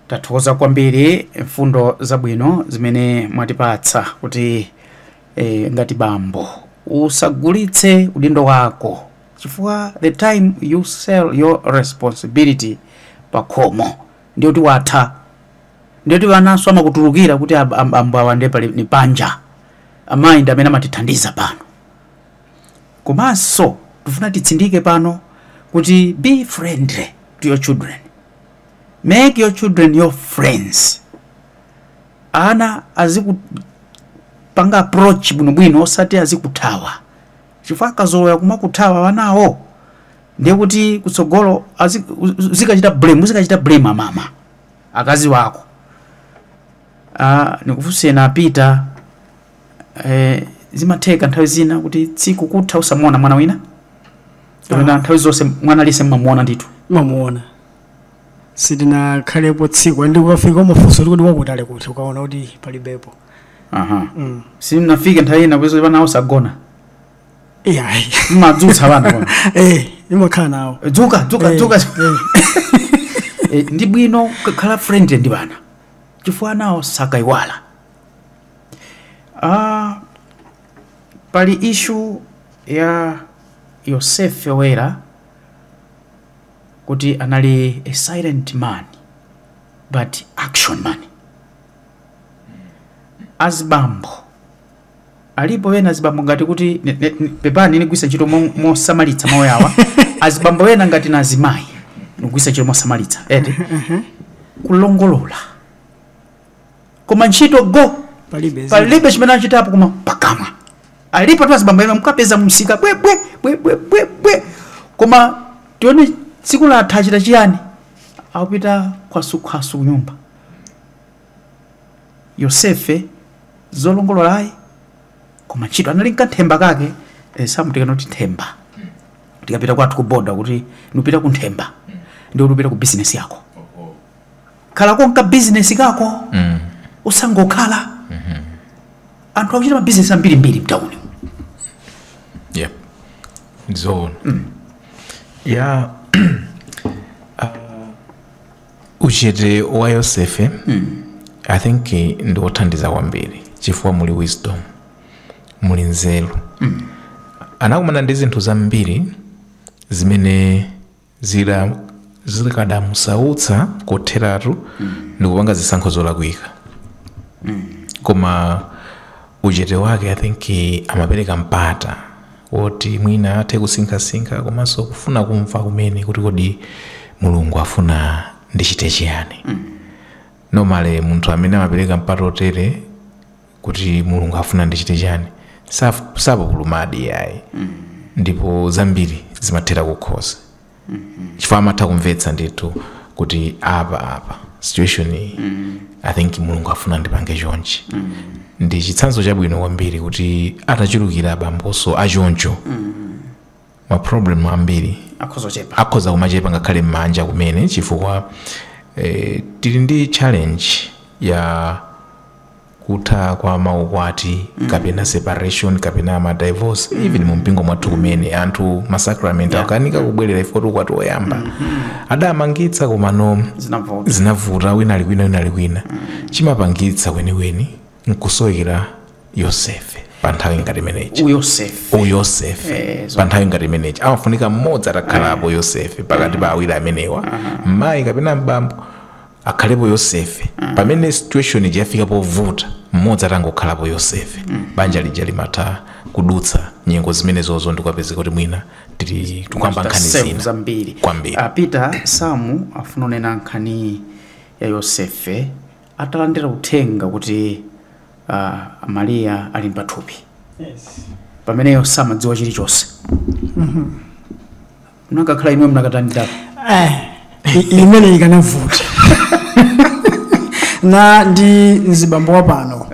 A: Tathokoza kwambiri mfundo zabwino zimene mwatipatsa kuti ngati bambo usagulitse udindo wako chifukwa the time you sell your responsibility pakhomo ndiyo kuti watha, ndiyo kuti wananso amakutulukira kuti abambo awande pali ni panja amayi ndi amene amatithandiza pano. Komanso tifuna titsindike pano kuti be friendly to your children. Make your children your friends. Ana azikupanga approach bwinobwino osati azikuthawa. Chifukwa akazolowa kumakuthawa wanawo ndiye kuti kutsogolo zikachita blame mama akazi wako. Nikufunsena apita zimatheka nthawi zina kuti tsiku kutha usamuona mwana wina. Nthawi zonse mwana lise mmamuona ndithu.
B: Mamuona. Sidina khalepo tsiku ndikufika mafunso kuti wakutale kuti ukaona kuti palibepo.
A: Sinafika nthawi ina kwezo vana osagona. Madzutsa vana kona.
B: Imakhala nawo.
A: Dzuka. Ndi bwino kukhala friendly ndi vana. Chifukwa nawo sakaiwala. Pali issue ya Yosef Wera kuti anali a silent man but action man. Azibambo alipo wena azibambo ngati kuti pepani nigwisa ntchito mosamalitsa mawu yawa. Azibambo wena ngati na azimayi nigwisa ntchito mosamalitsa kulongolola koma ntchito go palibe chimene achitapo koma pakamwa. Alipo tu azibambo wena mukapeza msika bwe koma tione tsiku latha achita chiyani akupita khwasu nyumba. Yosefe zolongololayi koma ntchito anali nkathemba kake samutikana kuti themba tikapita kwathu kuboda kuti ndipita kunthemba ndi upita ku business yako. Khala konka business kako usangokhala anthu akuchita ma business ambirimbiri mtauni.
C: Zone. Uchete wa Yosefe I think ndiwothandiza kwambiri chifukwa muli wisdom, muli nzeru. Anakumana ndi zinthu zambiri zimene zikadamusautsa kotheratu ndikupanga zisankho zolakwika. Koma uchete wake I think amapereka mpata woti mwina athe kusinkhasinkha komanso kufuna kumva kumene kuti kodi Mulungu afuna ndichite chiyani. Normally munthu amene amapereka mpata otere kuti Mulungu afuna ndichite chiyani sapupulumadi yayi. Ndipo zambiri zimathera kukhoza chifukwa amatha kumvetsa ndithu kuti apa situation I think mulungu afuna ndipange chonchi ndi chitsanzo chabwino kwambiri kuti atachulukira abamboso achoncho ma problem ambiri akhoza kumachepa ngakhale m'manja kumene chifukwa tili ndi challenge ya kutha kwa maukwati kapena separation kapena ma divorce even mu mpingo mwathu kumene anthu masacrament akanika kubwerera ifoti ukwati oyamba adamangitsa komano zinavuta wina ali kwina chimapangitsa kwenikweni nkusowekera Yosefe pa nthawi ngati imeneyi uyosefe pa nthawi ngati imeneyi amafunika mmodzi atakhalapo Yosefe pakati pa awiri amenewa mayi kapena mbambo akhalepo Yosefe pamene situation ijafika povuta mmodzi atangokhalapo Yosefe banja lija limatha kudutsa nyengo zimene zozo ndikupezeka kuti mwina tikuyamba nkhani zina kwambiri.
A: Peter Samu afuna kunena nkhani ya Yosefe atalandira uthenga kuti Maria ali mpathupi pamene samadziwa chilichonse munakakhala imwe mnakatanidako
B: imene ikanavuta na ndi mzibambo wa pano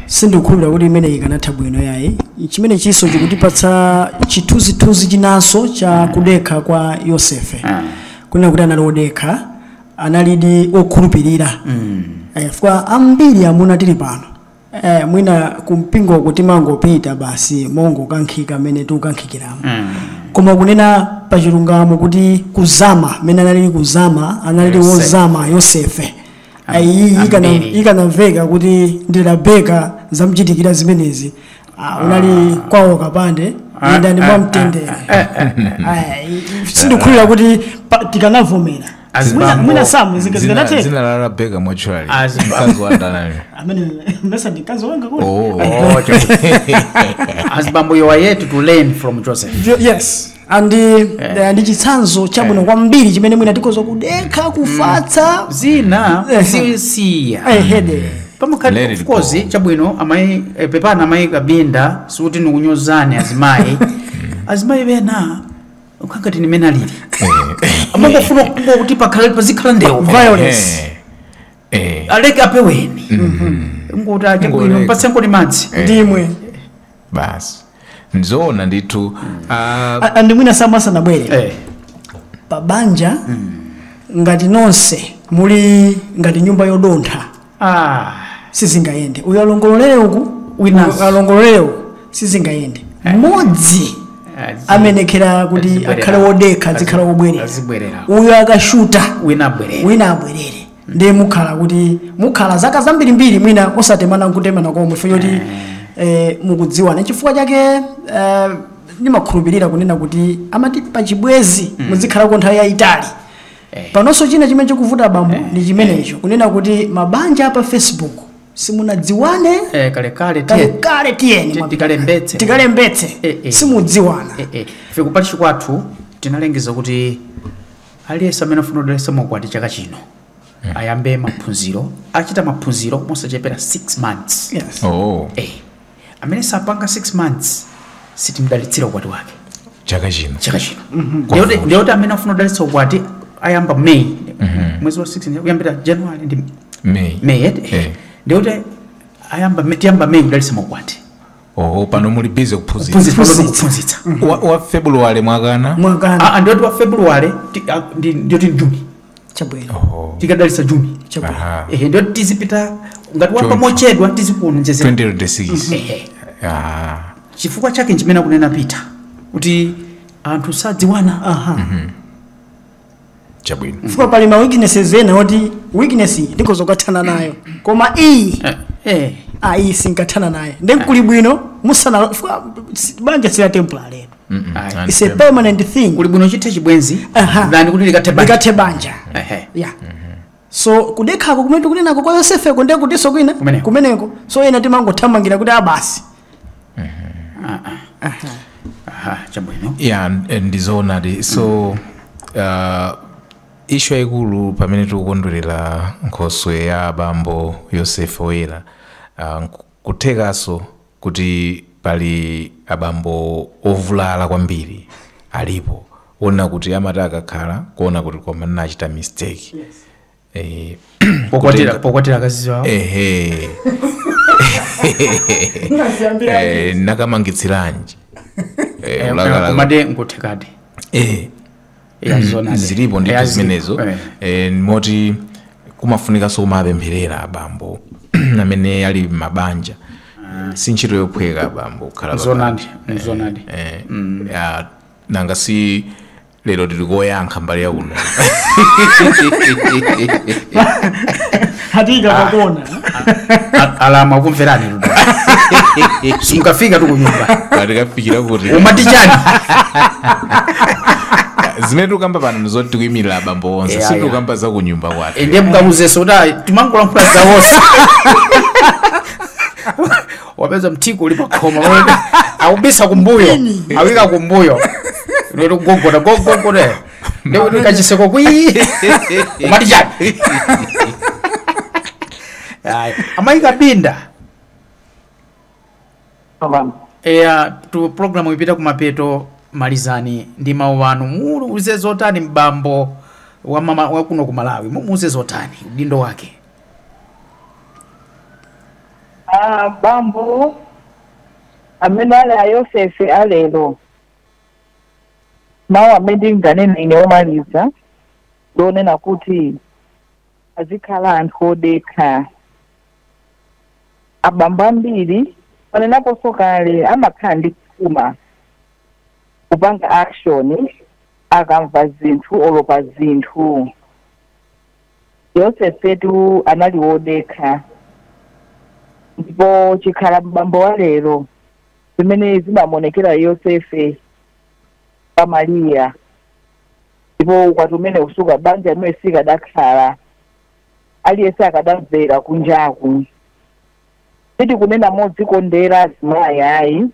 B: sindikhulupirira kuti imene ikanatha bwino yayi chimene chiso chikutipatsa chithunzithunzi chinanso cha kudekha kwa Yosefe kunena kuti anali odekha analidi okhulupirira fika ambiri amuna tili pano mwina kumpingo kuti mangopita basi mongo kankhika amene tukankhikiramo koma kunena pachilungamo kuti kuzama mene analili kuzama analili wozama Yosefe ikanamveka kuti ndilabeka zamchitikira zimenezi unali kwawo kapande ndani mwamtendere sindikhulupirira kuti tikanavomera mwina Samu zikanateka
C: zina la Rebecca mortuary mkazi wa ndani
B: amene mbesa ndikazi wanga
A: azibambo yowa yetu to learn from Joseph.
B: Yes, and chitsanzo chabwino kwambiri chimene mwina tikoza kudekha kufatsa
A: zina siya pamukhali of course chabwino amayi pepana amayi kabinda suti nukunyozane azimayi azimayi bena ukangati nimene alili amangofuna kuti pakhale pazikhala ndewo
B: violence
A: aleke apeweni ngoti chabwino mpatse ngoni madzi
B: ndimwe
C: basi nzona ndithu
B: andi mwina Samu asanabwere pabanja ngati nonse muli ngati nyumba yodontha sizingayende uyo alongololere uku wina alongololere uku sizingayende mmodzi amenekera kuti akhale wodekha zikhala wobwerera uyo akashuta wina abwerere ndi mukhala kuti mukhala zaka zambirimbiri mwina osatemana nkutemana komwe fo yoti mukudziwana chifukwa chake ndimakhulupirira kunena kuti amati pachibwezi muzikhala ko nthawi yayitali panonso china chimene chikuvuta bambo ndi chimenecho kunena kuti mabanja pa Facebook simunadziwane kale tiyeni tikalembetse simudziwana
A: ife kupalishi kwathu tinalengeza kuti aliyense amene afuna kudalisa maukwati chaka chino ayambe maphunziro achita maphunziro mosachepera 6 months amene sapanga 6 months sitimdalitsira ukwati wake
C: chaka chino
A: ndiyoti amene afuna kudalitsa ukwati ayamba May mwezi wa 6 kuyambira January ndi May ndiyoti tiyamba May kudalitsa maukwati
C: pano muli busy kuphunzitsa wa February mwakana
A: ndiyoti wa February ndiyoti June
B: chabwino
A: tikadalitsa June ndiyoti tizipita ngati wapa mochedwa tizikuonjezera
C: 2026
A: chifukwa chake chimene kunena Peter kuti anthu sadziwana
C: chabwino
B: fuka pali ma weaknesses ena oti weakness ndikozo kathana nayo koma iyi sinkathana naye ndekuli bwino musana banja sila temporary it's a permanent thing
A: kuli bwino chithe chibwenzi ndani kuti likathe
B: banja yeah so kudekhako kumene kunenako kwa Yosefe konde kutiso kwina kumeneko so ena timangothamangira kuti abasi
A: chabwino
C: ndizona so issue yaikulu pamene tikukondwerera nkhoswe ya abambo Yosefe oyera kuthekaso kuti pali abambo ovulala kwambiri alipo ona kuti amati akakhala kuona kuti koma nachita mistake
A: pokwatira akazi wawo
C: nakamangitsiranje
A: komade nguthekade
C: zilipo ndithu zimenezo moti kumafunika somapempherera abambo amene ali mabanja si ntchito yophweka abambo kukhala
A: zonadi
C: nanga si lero tiri koyankha mbali yakuno
B: hatika pakona
A: alama kumverani ludo simukafika tu kunyumba
C: katikafikira kuti
A: umatichani
C: zimene tukamba pano nizoti tikuyimirira abambo onse si tukamba za kunyumba kwathu
A: ndiye mukamuzeso kuti timankulankhula zawonse wapeza mtiko uli pakhoma akubisa kumbuyo awika kumbuyo lero gogota ndio kachiseko kwi umatichani amaika binda tu programu ipita kumapeto malizani ndi mawu anu muuze zotani mbambo wa mama wakuno ku Malawi muuze zotani udindo wake
D: bambo amene ali ayosefe alero mawu amene nganene ine omaliza ndionena kuti azikhala anthu odekha abambo ambiri panenaponso kale amakhala ndi kufuna kupanga action akamva zinthu olopa zinthu yosefetu anali wodekha ndipo chikhala mbambo wa lero zimene zimamonekera Yosefe pa Maria ndipo ukwati umene usuka banja limene sikadakhala aliyense akadamvera kunjaku titi kunena modzikondera azimayi ayi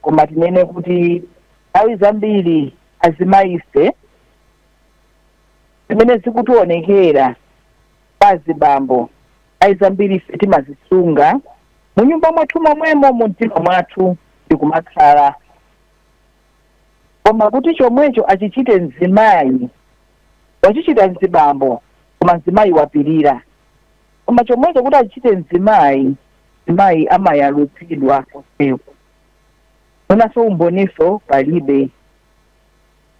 D: koma tinene kuti nthawi zambiri azimayise zimene zikutionekera pazibambo ayi zambiri ife timazisunga mu nyumba mwathu momwemo mu mtima mwathu ndikumakhala koma kuti chomwecho achichite mzimayi wachichita mzibambo koma mzimayi wapirira koma chomwecho kuti achichite mzimayi amayalutsidwa kosewo onaso umboniso palibe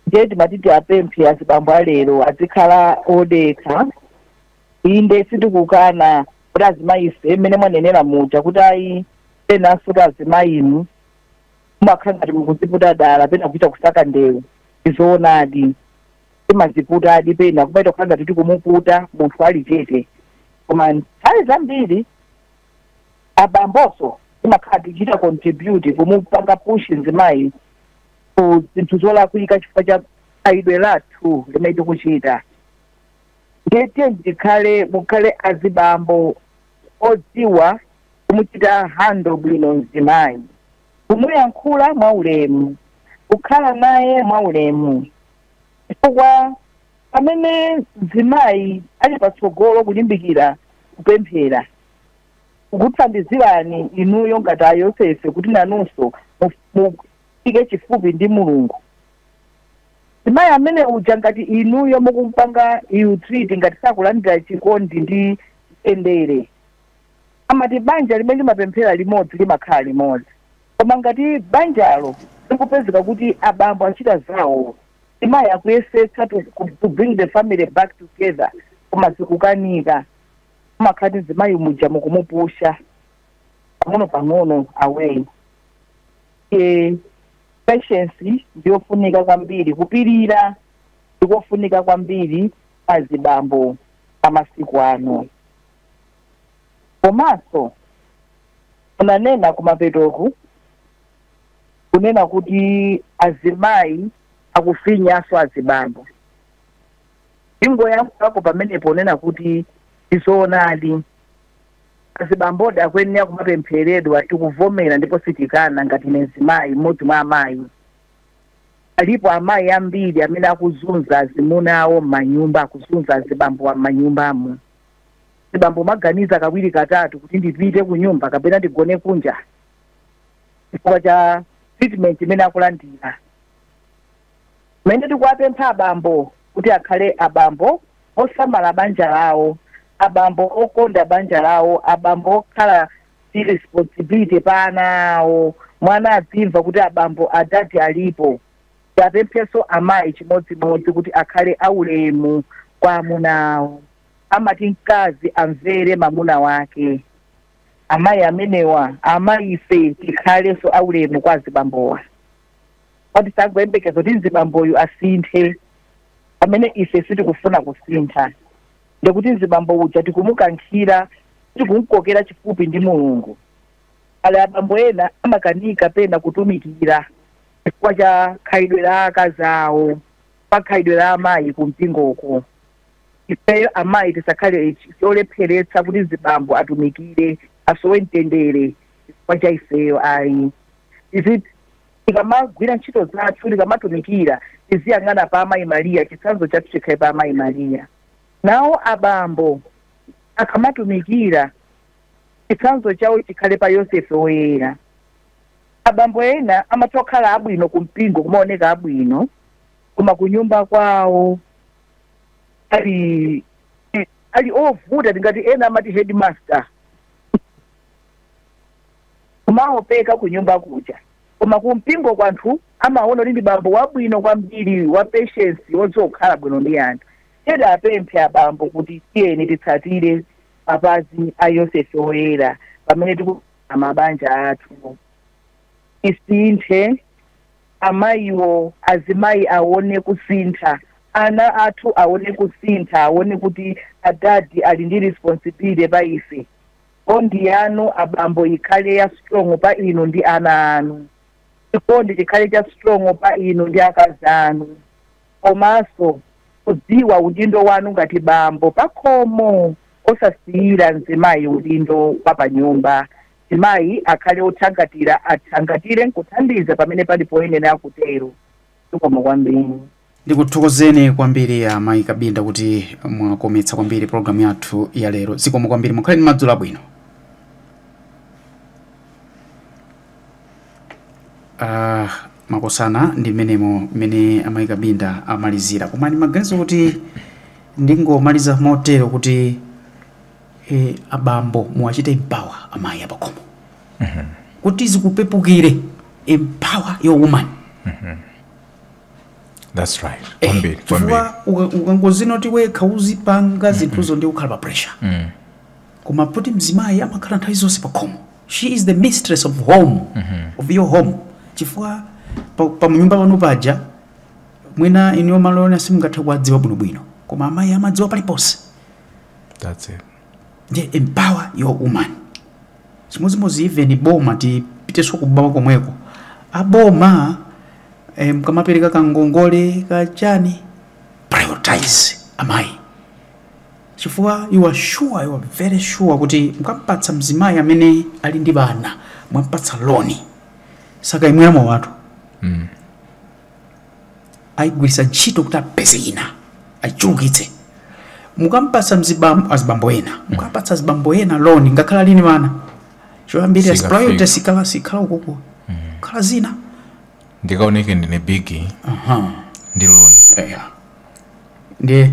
D: ndiye timatiti apemphe azibambo alero azikhala odekha inde sitikukana kuti azimayise mmene mwanenera muja kuti ayi penaso kuti azimayinu mumakhala ngati mukuziputa dala pena kuita kusaka ndewu izoonadi timaziputadi pena kumaita kukhala ngati tikumuputa munthu ali chete koma nthawi zambiri abamboso timakhala tichita contribute kumupanga push mzimayi ku zinthu zolakwika chifukwa cha khalidwe lathu limene tikuchita ndiye mukhale azibambo odziwa kumuchita handle bwino mzimayi kumuyankhula mwaulemu kukhala naye mwaulemu chifukwa pamene mzimayi ali patsogolo kulimbikira kupemphera kukuthandizirani inuyo ngati a Yosefe kuti nanunso mufike chifupi ndi Mulungu mzimayi amene uja ngati inuyo mukumpanga treat ngati sakulandira chikondi ndi chitendere amati banja limene limapemphera limodzi limakhala limodzi koma ngati banjalo likupezeka kuti abambo achita zawo mzimayi akuyesetsa to bring the family back together koma zikukanika umakhati mzimayi muja mukumupusha pang'ono away patience ndiyofunika kwambiri kupirira ndikofunika kwambiri azibambo amasiku ano komanso unanena kumapetoku kunena kuti azimayi akufinyaso azibambo ingoyankhulapo pamenepo unena kuti izoonadi azibamboda akuyenera kumapempheredwa tikuvomera ndipo sitikana ngati nezimayi mmodzi mwa amayi alipo amayi ambiri amene akuzunza azimuna awo m'manyumba akuzunza azibambo wa m'manyumbamo azibambo maganiza kawiri katatu kuti ndipite kunyumba kapena ndigone kunja chifukwa cha treatment imene akulandira mmene tikuwapempha abambo kuti akhale abambo osamala banja lawo abambo okonda banja lawo, abambo okhala ndi responsibility pa ana awo, mwana adzimva kuti abambo adadi alipo. Tapempheso amayi chimodzimodzi kuti akhale aulemu kwa amuna awo. Amati mkazi amvere mamuna wake. Amayi amenewa, amayi ife tikhaleso aulemu kwa azibambowa. Pati sagwembekeza kuti mzibamboyu asinthe amene ife sitikufuna kusintha. Ndikuti mzibambo uja tikumukankhira, tikumukokera chifupi ndi Mulungu. Ale abambo ena amakanika pena kutumikira chifukwa cha khalidwe la akazi awo, pa khalidwe la amayi kumpingoko. Ifeyo amayi tisakhale cholepheretsa kuti mzibambo atumikire, asowe mtendere chifukwa cha ifeyo ayi. Izi tikamagwira ntchito zathu, tikamatumikira, tiziyang'ana pa amayi Mariya, chitsanzo chathu chikhale pa amayi Mariya. Nawo abambo akamatumikira, chitsanzo chawo chikhale pa Yosefe woyera. Abambo ena amatokhala abwino kumpingo, kumaoneka abwino, koma kunyumba kwawo ali ovuta, tingati ena amati headmaster. Kumaopeka kunyumba kuja, koma kumpingo kwanthu amaona kuti ndi bambo wabwino kwambiri, wa patience, wozokhala bwino ndi anthu. Teda apemphe abambo kuti tiyeni titsatire mapazi a Yosefe woyera pamene tikukhala mabanja athu. Isinthe, amayiwo, azimayi aone kusintha, ana athu aone kusintha, aone kuti adadi ali ndi responsibility pa ife. Bondi yanu abambo ikhale ya strong pa inu ndi ana anu. Chikondi chikhale cha strong pa inu ndi akazi anu. Komanso kudziwa udindo wanu ngati bambo pakhomo, osasiyira mzimayi udindo pa nyumba. Mzimayi akhale othangatira, athangatire nkuthandiza pamene palipo ene akutero. Zikomo kwambiri.
A: Ndikuthokozeni kwambiri amayi Kabinda kuti mwakometsa kwambiri programu yathu ya lero. Zikomo kwambiri, mukhale ndi madzulo abwino. Makosana ndi mene amayi Kabinda amalizira. Koma ndi maganizo kuti ndingomaliza motero kuti abambo muwachite empower amayi apakhomo. Kuti zikupepukire, empower your woman.
C: That's right.
A: Ukangozina kuti wekha uzipanga zinthuzo ndi ukhala pa pressure. Koma poti mzimayi amakhala nthawi zonse pakhomo. She is the mistress of home, of your home. Chifukwa pa mnyumba panu paja mwina iniyo malona simungathe kuwadziwa bwinobwino, koma amayi amadziwa paliponse.
C: That's it.
A: Nje empower your woman. Chimodzimodzi even boma tipiteso kubama komweko. Aboma mkamapereka kangongole kachani, prioritize amayi. Chifukwa you are very sure kuti mkampatsa mzimayi amene ali ndi bana, mwampatsa loni. Saka imwera watu. Aigwirisa ntchito kuti apeze ina, achulukitse. Mukampatsa azibambo ena, mukampatsa azibambo ena loni, ngakhala lini mana. Choyambiri as priority sikhala ukoko. Khala zina.
C: Ndikaoneke ndine bigi. Ndi loni.
A: Ndiye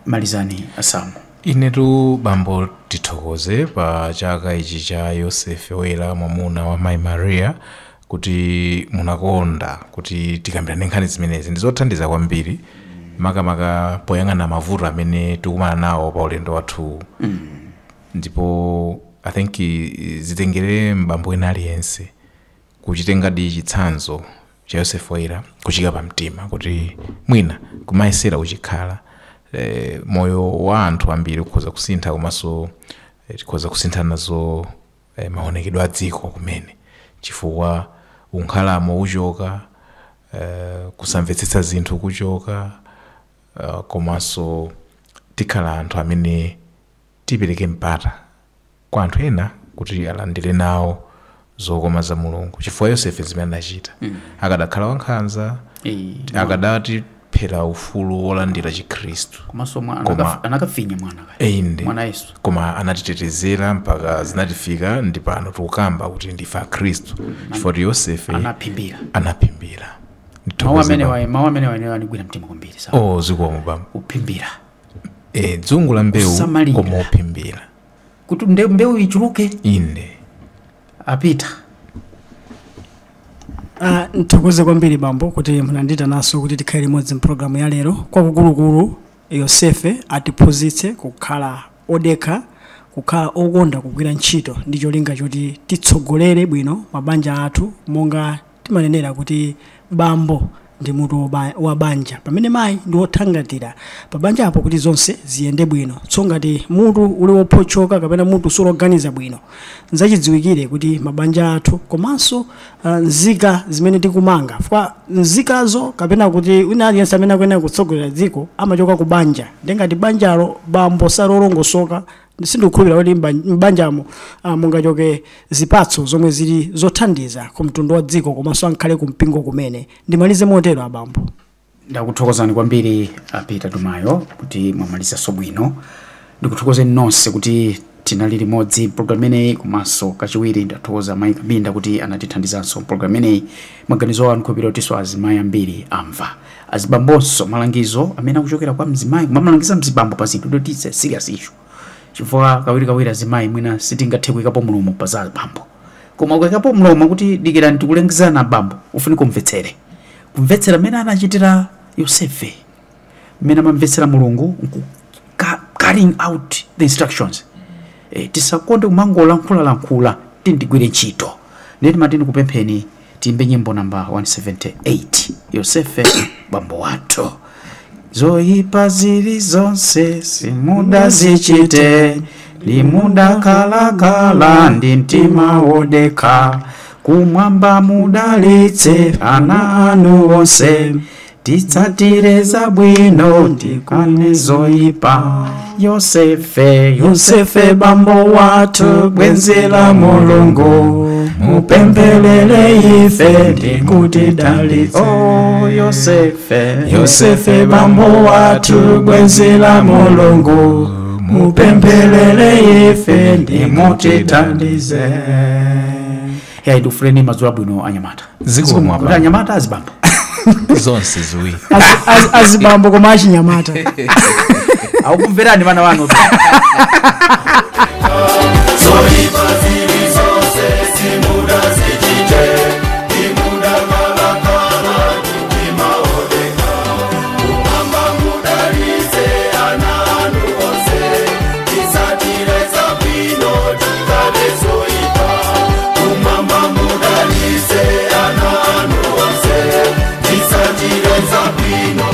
A: malizani asamu.
C: Inetu bambo tithokoze pa chaka ichi cha Yosefe woyera mwamuna wa mayi Maria kuti munakonda kuti tikambirane nkhani zimenezi ndizothandiza kwambiri makamaka poyang'ana mavuto amene tikumana nawo pa ulendo wathu. Ndipo I think zitengere mbambo ena aliyense kuchitengadi chitsanzo cha Yosefe woyera kuchika pa mtima kuti mwina kumayesera uchikhala. Moyo wa anthu ambiri ukhoza kusintha komanso tikhoza kusintha nazo maonekedwe a dziko kumene chifukwa unkhalamo uchoka, kusamvetsetsa zinthu kuchoka, komanso tikhala anthu amene tipereke mpata kwa anthu ena kuti alandire nawo zokoma za Mulungu. Chifukwa Yosefe zimene anachita akadakhala wankhanza, akadati phera ufulu wolandira Chikristu.
A: Komanso anakafinya mwana Yesu.
C: Koma anatitetezera mpaka zinatifika ndi pano tukamba kuti ndifa Kristu. Chifukwa Yosefe anaphimbira.
A: Mawu amene wanigwira mtima kwambiri sawa.
C: Zikomo bambo.
A: Uphimbira.
C: dzungu la mbewu
A: Kusamalira.
C: koma ophimbira
A: kuti mbewu ichuluke
C: inde
A: apita.
B: Nthokoze kwambiri bambo kuti munandita naso kuti tikhale limodzi mpulogalamu ya lero. Kwakukulu Yosefe atiphunzitse kukhala odekha, kukhala okonda kugwira ntchito ndi cholinga choti titsogolere bwino mabanja athu, monga timanenera kuti bambo ndi mutu wa banja, pamene mayi ndi wothangatira pabanja apo kuti zonse ziyende bwino. Ngati mutu uli wophochoka kapena mutu suloganiza bwino, nzachidziwikire kuti mabanja athu komanso nzika zimene tikumanga, chifukwa nzikazo kapena kuti wina aliyense amene akuyenera kutsogolera dziko amachoka ku banja. Ngati banjalo bambo salolongosoka, sindikukhulupirira kuti mbanjamo mungachoke zipatso zomwe zili zothandiza ku mtundu wa dziko komanso ankhale ku mpingo kumene. Ndimalize motero abambo.
A: Ndakuthokozani kwambiri Peter Dumayo kuti mwamaliza bwino. Ndikuthokozeni nonse kuti tinali limodzi program imeneyi, komanso kachiwiri ndathokoza Mayi Kabinda kuti anatithandizanso program imeneyi. Maganizo anu khupira kuti azimayi ambiri amva, azibambonso malangizo amene akuchokera kwa mzimayi, mamalangiza mzibambo pa zinthu kuti it's a serious issue. Chifukwa kawiri azimayi mwina sitingathe kuyikapo mlomo pa za bambo, koma ukayikapo mlomo kuti dikirani tikulengezana bambo, ufunika kumvetsera mmene anachitira Yosefe, mmene amamvetsera Mulungu carrying out the instructions. Tisakonde kumangolankhula tindigwire ntchito. Ndeti matini kupempheni timbe nyimbo namba 178 Yosefe bambo wathu. Zoyipa zili zonse simuda zichite, limuda kalakala ndi mtima wodekha, kumwamba mudalitse ana anu onse, titsatire zabwino tikane zoyipa. Yosefe bambo wathu bwenzi la Mulungu, mupemphelele ife ndikutidalitse. Yosefe bambo wathu bwenzi la Mulungu, mupemphelele ife ndikutidalitse. Hey, ndufuleni mazula bwino anyamata.
C: Ziko mwapa.
A: Anyamata azibambo.
C: Zonse ziwi.
B: Azibambo koma achinyamata.
A: Aukumverani vana vanu.
E: Sabino